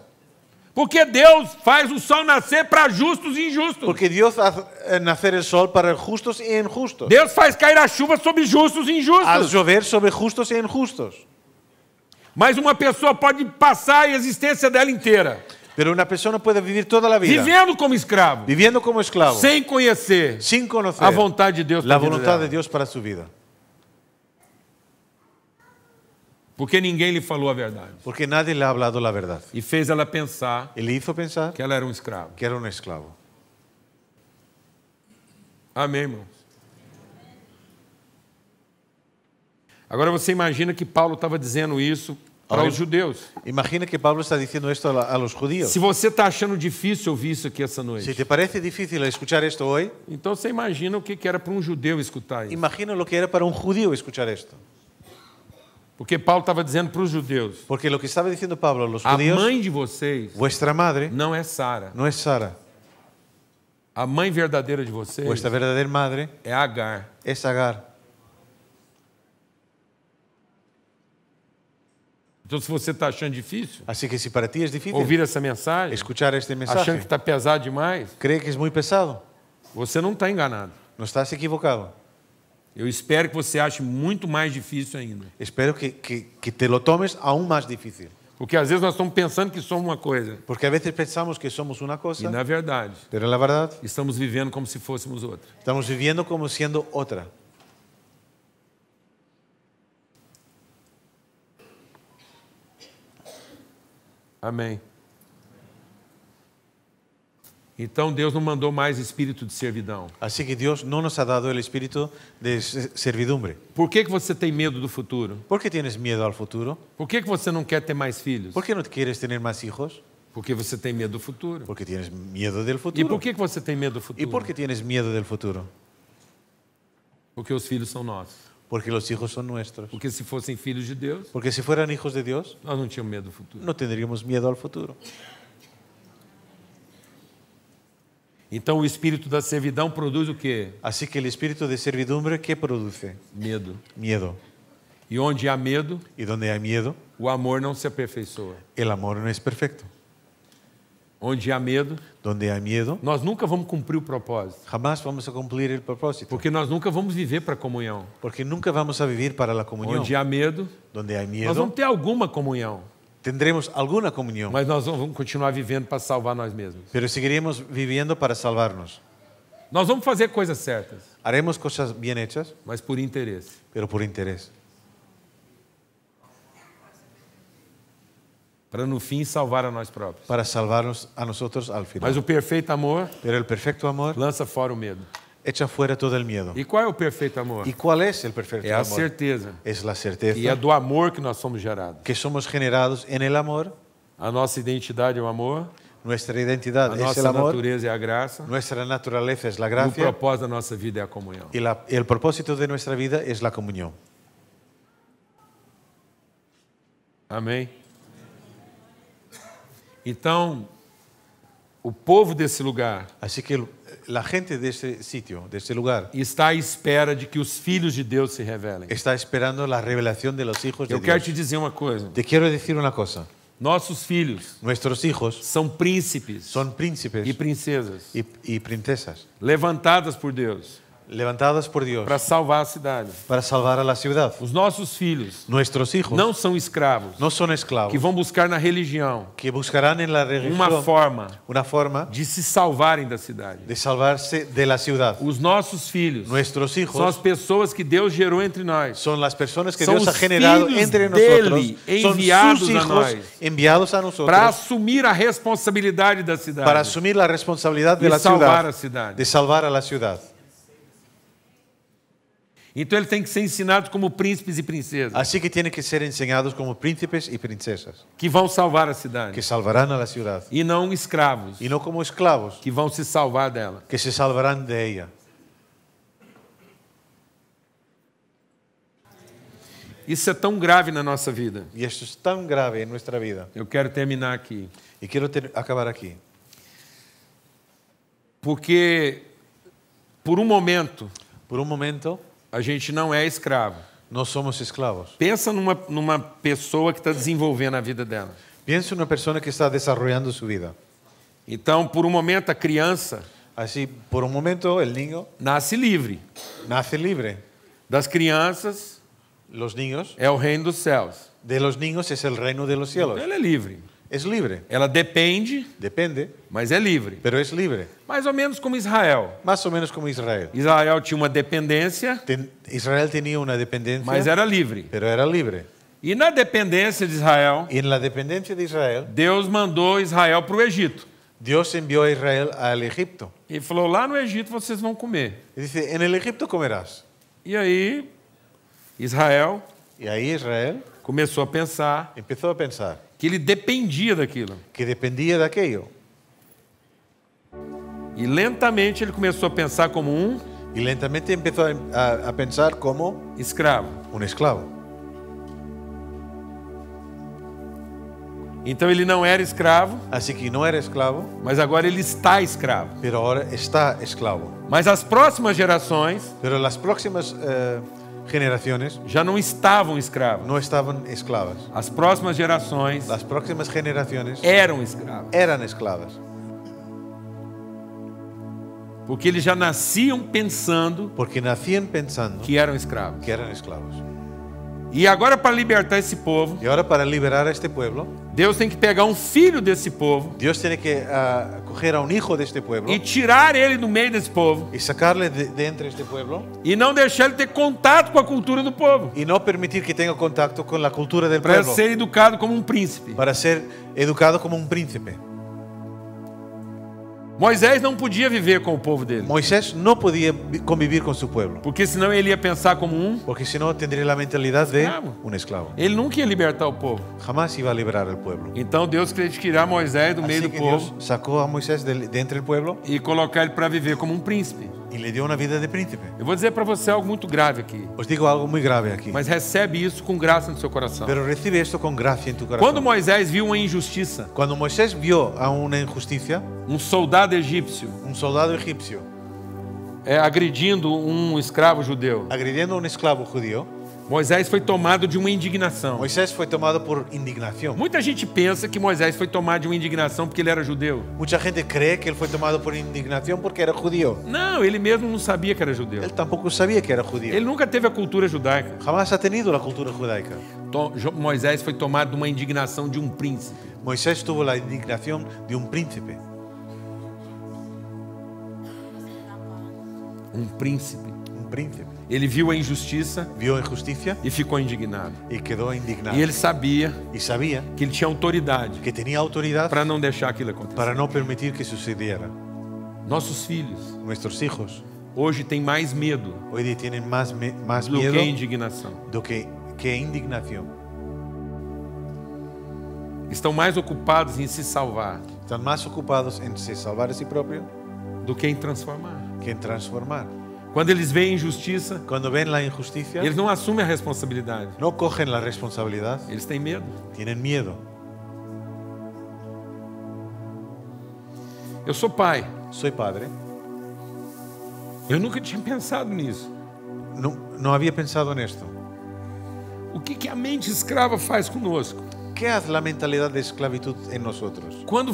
Porque Deus faz o sol nascer para justos e injustos. Porque Dios hace nacer el sol para justos y injustos. Deus faz cair a chuva sobre justos e Al injustos. llover sobre justos e injustos. Mas uma pessoa pode passar a existência dela inteira Pero una persona puede vivir toda la vida vivendo como escravo, viviendo como esclavo, sem conhecer sin conocer a vontade de Deus la para a vida voluntad dela. de Dios para su vida. Porque ninguém lhe falou a verdade. Porque nadie le ha hablado la verdad. E fez ela pensar Y le hizo pensar que ela era um escravo. que era un esclavo. Amém, irmãos? Agora você imagina que Paulo estava dizendo isso para os judeus. Imagina que Pablo está diciendo esto a los judíos. Se você está achando difícil ouvir isso aqui essa Si noite, te parece difícil escuchar esto hoy, então você imagina o que era para um judeu escutar isso. imagina lo que era para un judío escuchar esto. Porque Paulo estava dizendo para os judeus, Porque lo que estaba diciendo Pablo a los a judíos, mãe de vocês vuestra madre não é Sara. no es Sara, A mãe verdadeira de vocês vuestra verdadera madre é Agar. es Agar. Então, se você está achando difícil Así que si para ti es difícil ouvir essa mensagem, escuchar este achando que mensaje, está pesado demais, cree que es muy pesado, você não está enganado. no estás equivocado. Eu espero que você ache muito mais difícil ainda. Espero que te lo tomes aún más difícil. Porque às vezes nós estamos pensando que somos uma coisa. Porque a veces pensamos que somos una E cosa, na verdade, pero la verdad estamos vivendo como se fôssemos outra. estamos viviendo como siendo otra. Amém. Então Deus não mandou mais espírito de servidão. Así que Dios no nos ha dado el espíritu de servidumbre. Por que você tem medo do futuro? ¿Por qué tienes miedo al futuro? Por que você não quer ter mais filhos? ¿Por qué no quieres tener más hijos? Porque você tem medo do futuro. Porque tienes miedo del E futuro. por que você tem medo do ¿Y futuro? por qué tienes miedo del futuro? Porque os filhos são nossos. Porque los hijos son nuestros. Porque se fossem filhos de Deus, Porque si fueran hijos de Dios, nós não tínhamos medo do futuro. no tendríamos miedo al futuro. Então o espírito da servidão produz o quê? Así que el espíritu de servidumbre, ¿qué produce? Medo. Miedo. E onde há medo, Y donde hay miedo, o amor não se aperfeiçoa. el amor no es perfecto. Onde há medo, Donde hay miedo, nós nunca vamos cumprir o propósito. jamás vamos a cumplir el propósito. Porque nós nunca vamos viver para a comunhão. Porque nunca vamos a vivir para la comunión. Onde há medo, Donde hay nós miedo, vamos ter alguma comunhão. tendremos alguna comunión. Mas nós vamos continuar vivendo para salvar nós mesmos. Pero seguiremos viviendo para salvarnos. Nós vamos fazer coisas certas, Haremos cosas bien hechas, mas por interesse. pero por interés. Para no fim salvar a nós próprios. Para salvarnos a nosotros al final. Mas o perfeito amor Pero el perfecto amor lança fora o medo. echa fuera todo el miedo. E qual é o perfeito amor? ¿Y cuál es el perfecto É a amor? certeza. Es la E é certeza do amor que nós somos gerados. que somos generados en el amor. A nossa identidade é o amor, Nuestra identidad a es el nossa amor. natureza é a graça, Nuestra naturaleza es la e o gracia. propósito da nossa vida é a comunhão. Y el propósito de nuestra vida es la comunión. Amém? Então, o povo desse lugar Así que la gente de ese sitio, de ese lugar, está à espera de que os filhos de Deus se revelem. está esperando la revelación de los hijos de Eu quero Dios. te dizer uma coisa. Te quiero decir una cosa. Nossos filhos Nuestros hijos são príncipes son príncipes e princesas y princesas levantadas por Deus levantadas por Dios para salvar a cidade. para salvar a la ciudad. Os nossos filhos Nuestros hijos não são escravos no son esclavos que vão buscar na religião que buscarán en la uma religión forma una forma de se salvarem da cidade. de salvarse de la ciudad. Os nossos filhos Nuestros são as hijos pessoas que Deus gerou entre nós. son las personas que Son Dios ha os generado filhos entre dele nosotros. Son enviados sus a hijos nós. enviados a Para nosotros assumir a responsabilidade da cidade. para asumir la responsabilidad de E la salvar a ciudad, cidade. de salvar a la ciudad. Então ele tem que ser ensinado como príncipes e princesas Así que tienen que ser enseñados como príncipes y princesas que vão salvar a cidade que salvarán a la ciudad e não escravos y no como esclavos que vão se salvar dela. que se salvarán de ella. Isso é tão grave na nossa vida. Y esto es tan grave en nuestra vida. Eu quero terminar aqui. Y quiero acabar aquí. Porque por um momento Por un momento, a gente não é escravo. no somos esclavos. Pensa numa pessoa que está desenvolvendo a vida dela. Piensa en una persona que está desarrollando su vida. Então, por um momento, a criança Así, por un momento, el niño nasce livre. nace libre. Das crianças Los niños, é o reino dos céus. de los niños es el reino de los cielos. Ela é livre. Es libre. Ela depende, Depende, mas é livre. pero es libre. Mais ou menos como Israel. Más o menos como Israel. Israel tinha uma dependência, Israel tenía una dependencia, mas era livre. pero era libre. E na dependência de Israel, Y en la dependencia de Israel, Deus mandou Israel para o Egito. Dios envió a Israel al Egipto. E falou, lá no Egito vocês vão comer. Y dice, en el Egipto comerás. E aí, Israel Y ahí Israel começou a pensar empezó a pensar que ele dependia daquilo. que dependía de aquello. E lentamente ele começou a pensar como um Y lentamente empezó a pensar como escravo. un esclavo. Então ele não era escravo, Así que no era esclavo, mas agora ele está escravo. pero ahora está esclavo. Mas as próximas gerações Pero las próximas generaciones já não estavam escravos. no estaban esclavas. As próximas gerações Las próximas generaciones eram escravos. eran esclavas. Porque eles já nasciam pensando Porque nacían pensando que eram escravos. que eran esclavos. E agora, para libertar esse povo, Y ahora para liberar a este pueblo, Deus tem que pegar um filho desse povo Dios tiene que coger a un hijo de este pueblo e tirar ele do meio desse povo y sacarle de entre este pueblo e não deixar ele ter contato com a cultura do povo, y no permitir que tenga contacto con la cultura del para pueblo, ser educado como um príncipe. para ser educado como un príncipe. Moisés não podia viver com o povo dele, Moisés no podía convivir con su pueblo, porque senão ele ia pensar como um. porque si no tendría la mentalidad de Esclavo. un esclavo. Ele nunca ia libertar o povo. Jamás iba a liberar al pueblo. Então Deus queria tirar Moisés do meio Así do que povo Dios sacó a Moisés de entre el pueblo e colocar ele para viver como um príncipe. y le dio una vida de príncipe. Eu vou dizer para você algo muito grave aqui, Os digo algo muy grave aquí, mas recebe isso com graça no seu coração. pero recibe esto con gracia en tu Quando corazón. Moisés viu uma injustiça, Cuando Moisés vio a una injusticia, um soldado egípcio un soldado egipcio agredindo um escravo judeu, agrediendo a un esclavo judío, Moisés foi tomado de uma indignação. Moisés fue tomado por indignación. Muita gente pensa que Moisés foi tomado de uma indignação porque ele era judeu. Mucha gente cree que él fue tomado por indignación porque era judío. Não, ele mesmo não sabia que era judeu. Él tampoco sabía que era judío. Ele nunca teve a cultura judaica. Jamás ha tenido la cultura judaica. Moisés foi tomado de uma indignação de um príncipe. Moisés tuvo la indignación de un príncipe. Um príncipe. Un príncipe. Ele viu a injustiça Vio injusticia e ficou indignado. y quedó indignado. E ele sabia Y sabía que ele tinha autoridade que tenía autoridad para não deixar aquilo acontecer. para no permitir que sucediera. Nossos filhos Nuestros hijos hoje têm mais medo hoy día tienen más do miedo que indignação. do que indignación. Estão mais ocupados em se salvar Están más ocupados en se salvar a sí propio do que em transformar. que en transformar. Quando eles veem injustiça, Cuando ven la injusticia, eles não assumem a responsabilidade. no cogen la responsabilidad, Eles têm medo. tienen miedo. Eu sou pai. Soy padre. Eu nunca tinha pensado nisso. No había pensado en esto. O que a mente escrava faz conosco? ¿Qué hace la mentalidad de esclavitud en nosotros? Quando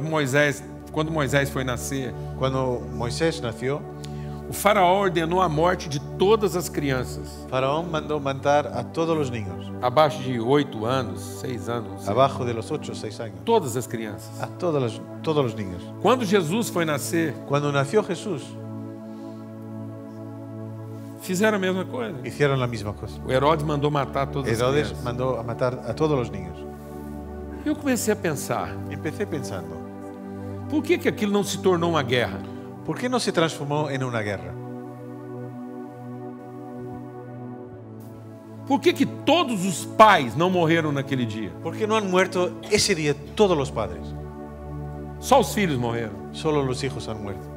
Moisés foi nascer, Cuando Moisés nació, o faraó ordenou a morte de todas as crianças Faraón mandó matar a todos los niños, abaixo de 8 anos, 6 anos, abajo de los 8 o 6 años, todas as crianças. a todos los niños. Quando Jesus foi nascer, Cuando nació Jesús, fizeram a mesma coisa. hicieron la misma cosa. O Herodes mandou matar todas as Herodes crianças. mandó a matar a todos los niños. Eu comecei a pensar, Empecé pensando, por que aquilo não se tornou uma guerra? ¿por qué no se transformó en una guerra? Por que todos os pais não morreram naquele dia? ¿Por qué no han muerto ese día todos los padres? Só os filhos morreram. Solo los hijos han muerto.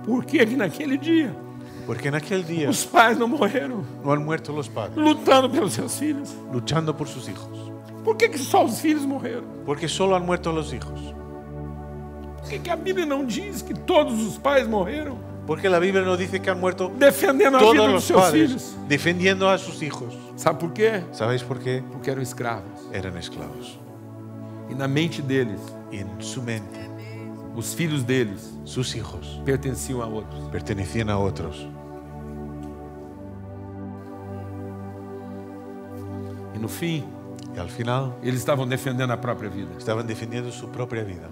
Por que naquele dia Porque en aquel día os pais não morreram no han muerto los padres, lutando pelos seus filhos? luchando por sus hijos. Por que só os filhos morreram? Porque solo han muerto los hijos. Por que a Bíblia não diz que todos os pais morreram Porque la Biblia no dice que han muerto defendendo a vida todos dos los seus padres filhos? defendiendo a sus hijos. Sabe por quê? ¿Sabéis por qué? Porque eram escravos. Eran esclavos. E na mente deles, Y en su mente, os filhos deles sus hijos pertenciam a outros. pertenecían a otros. E no fim, Y al final eles estavam defendendo a própria vida. estaban defendiendo su propia vida.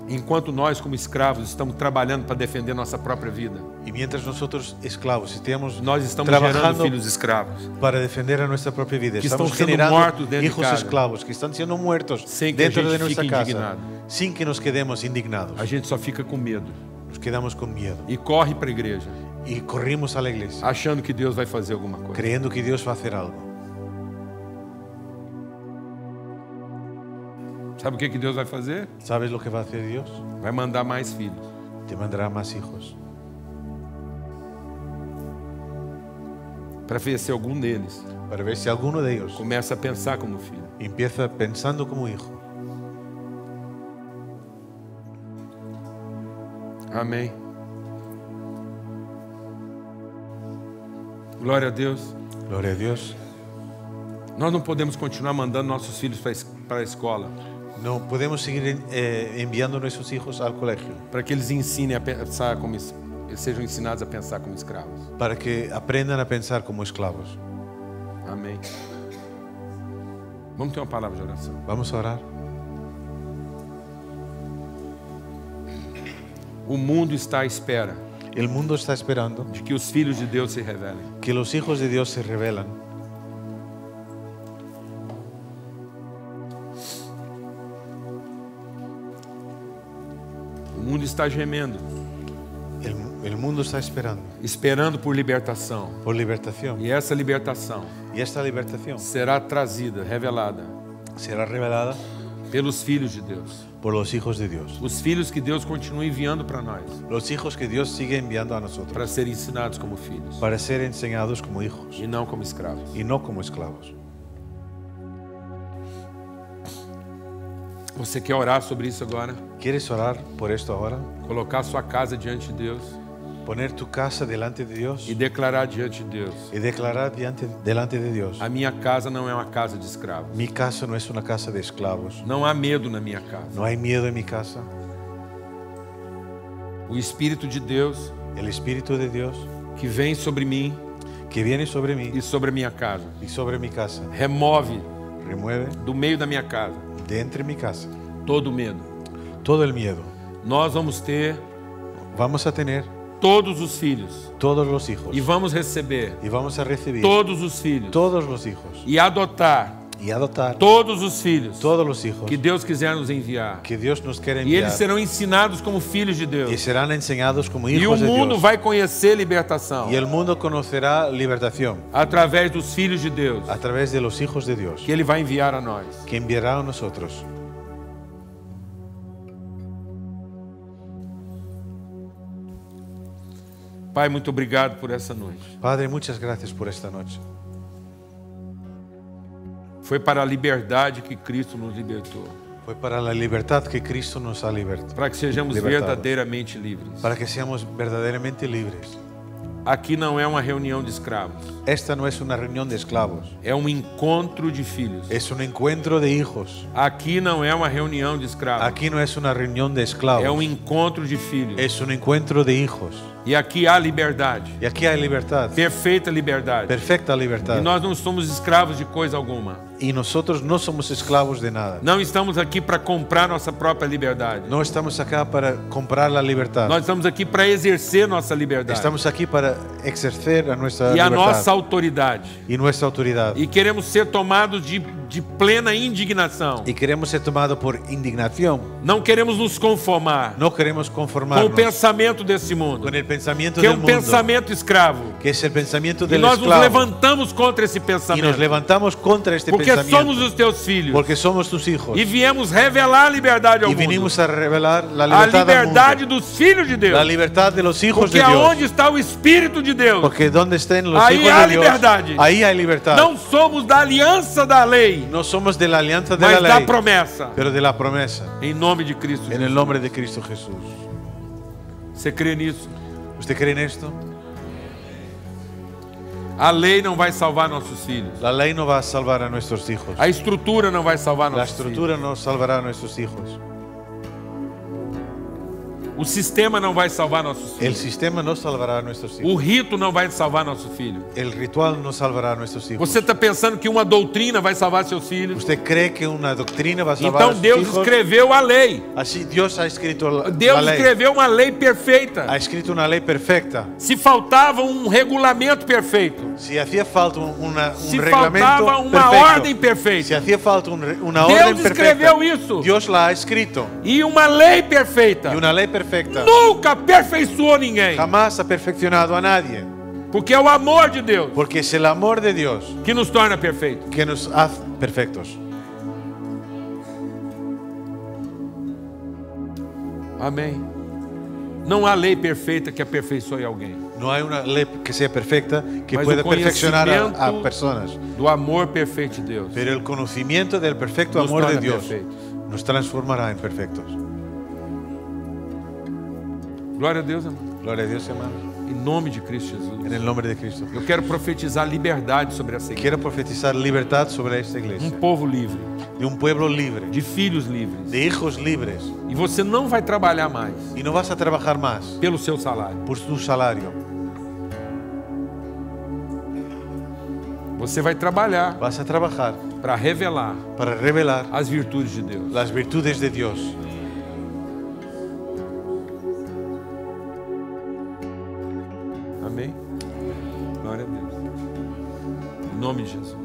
Enquanto nós, como escravos, estamos trabalhando para defender nossa própria vida, Y mientras nosotros, esclavos, estamos nós estamos gerando trabajando filhos escravos para defender a nuestra propia vida, que estamos estão sendo generando mortos dentro de hijos casa, esclavos que están siendo muertos sem que a dentro de gente nuestra fique casa, indignado. sin que nos quedemos indignados. A gente só fica com medo Nos quedamos con miedo e corre para a igreja, y corrimos a la iglesia achando que Deus vai fazer alguma coisa. creyendo que Dios va a hacer algo. Sabe o que Deus vai fazer? ¿Sabes lo que va a hacer Dios? Vai mandar mais filhos. Te mandará más hijos Para ver se algum deles para ver si alguno de ellos começa a pensar como filho. empieza pensando como hijo. Amém. Glória a Deus. Gloria a Dios. Nós não podemos continuar mandando nossos filhos para a escola, No podemos seguir enviando a nuestros hijos al colegio para que eles ensinem a pensar como eles sejam ensinados a pensar como escravos. para que aprendan a pensar como esclavos. Amém. Vamos ter uma palavra de oração. Vamos a orar. O mundo está à espera El mundo está esperando de que os filhos de Deus se revelem. que los hijos de Dios se revelan. O mundo está gemendo, El mundo está esperando por libertação. por libertación. E essa libertação Y esta libertación será trazida, revelada será revelada pelos filhos de Deus. por los hijos de Dios. Os filhos que Deus continua enviando para nós, Los hijos que Dios sigue enviando a nosotros para serem ensinados como filhos para ser enseñados como hijos e não como escravos. y no como esclavos. Você quer orar sobre isso agora? ¿Quieres orar por esto ahora? Colocar sua casa diante de Deus Poner tu casa delante de Dios e declarar diante de Deus: y declarar delante de Dios: a minha casa não é uma casa de escravos. mi casa no es una casa de esclavos. Não há medo na minha casa. No hay miedo en mi casa. O Espírito de Deus El Espíritu de Dios que vem sobre mim que viene sobre mí e sobre a minha casa y sobre mi casa remove remueve do meio da minha casa de entre mi casa todo o medo. todo el miedo. Nós vamos ter Vamos a tener todos os filhos todos los hijos e vamos receber y vamos a recibir todos os filhos todos los hijos e adotar y adoptar todos os filhos todos los hijos que Deus quiser nos enviar. que Dios nos quiere E enviar eles serão ensinados como filhos de y Deus. serán enseñados como E o hijos de mundo Dios. vai conhecer libertação Y el mundo conocerá libertación através dos filhos de Deus a través de los hijos de Dios que Ele vai enviar a nós. que enviará a nosotros. Pai, muito obrigado por essa noite. Padre, muchas gracias por esta noche. Foi para a liberdade que Cristo nos libertou, Fue para la libertad que Cristo nos ha libertado, para que sejamos libertados, verdadeiramente livres. para que seamos verdaderamente libres. Aqui não é uma reunião de escravos, Esta no es una reunión de esclavos, é um encontro de filhos. es un encuentro de hijos. Aqui não é uma reunião de escravos, Aquí no es una reunión de é esclavos, encontro de filhos. es un encuentro de hijos. E aqui há liberdade, Y aquí hay libertad, perfeita liberdade. perfecta E libertad. nós não somos escravos de coisa alguma. Y nosotros no somos esclavos de nada. Não estamos aqui para comprar nossa própria liberdade. No estamos acá para comprar la libertad. Nós estamos aqui para exercer nossa liberdade Estamos aquí para ejercer a nuestra e a libertad nossa autoridade. y nuestra autoridad. E queremos ser tomados de plena indignação. Y queremos ser tomados por indignación. Não queremos nos conformar No queremos com o conformarnos pensamento desse mundo, con el pensamiento que é del um mundo, pensamento escravo. que es el pensamiento E del nós nos esclavo. levantamos contra esse Y nos pensamento, levantamos contra este porque somos pensamiento, os teus filhos porque somos tus hijos. e viemos revelar a liberdade ao Y mundo. vinimos a revelar la A libertad al liberdade mundo, dos filhos de Deus. la libertad de los hijos Porque de Dios. aonde está o Espírito de Deus, Porque donde estén los Ahí hijos hay de Dios, liberdade. ahí hay libertad. não somos da aliança da lei, No somos de la alianza de mas la da ley, promessa. pero de la promesa. Em nome de Cristo En Jesus. el nombre de Cristo Jesús. Você crê nisso? ¿Usted cree en esto? A lei não vai salvar nossos filhos. La ley no va a salvar a nuestros hijos. A estrutura não vai salvar La nossos filhos. estructura no salvará a nuestros hijos. O sistema não vai salvar nossos El filhos. sistema no salvará a nuestros O hijos. rito não vai salvar nosso filho. El ritual no salvará a nuestros hijos. Você está pensando que uma doutrina vai salvar seus filhos? ¿Usted cree que una doctrina va a salvar a Então sus Deus hijos? escreveu a lei. Así Dios ha escrito la Deus ley. escreveu uma lei perfeita. Ha escrito una ley perfecta. Se faltava um regulamento perfeito, Si hacía falta se reglamento faltava uma perfecto, ordem si perfeita, hacía falta una Deus orden perfecta, escreveu isso. Dios la ha escrito. E uma lei perfeita Y una ley perfecta nunca aperfeiçoou ninguém. jamás ha perfeccionado a nadie. Porque é o amor de Deus Porque es el amor de Dios que nos torna perfeitos. que nos hace perfectos. Amém. Não há lei perfeita que aperfeiçoe alguém. No hay una ley que sea perfecta que Mas pueda o perfeccionar a conhecimento personas. do amor perfeito de Deus Pero el conocimiento del perfecto nos amor de torna Dios perfeitos. nos transformará en perfectos. Glória a Deus, amado. Gloria a Dios, hermanos. Em nome de Cristo Jesus. En el nombre de Cristo. Eu quero profetizar liberdade sobre essa igreja. Quiero profetizar libertad sobre esta iglesia. Povo livre, De un pueblo libre. de filhos livres. De hijos libres. E você não vai trabalhar mais Y no vas a trabajar más pelo seu salário. por tu salario. Você vai trabalhar Vas a trabajar para revelar para revelar as virtudes de Deus. las virtudes de Dios. Amém? Glória a Deus. Em nome de Jesus.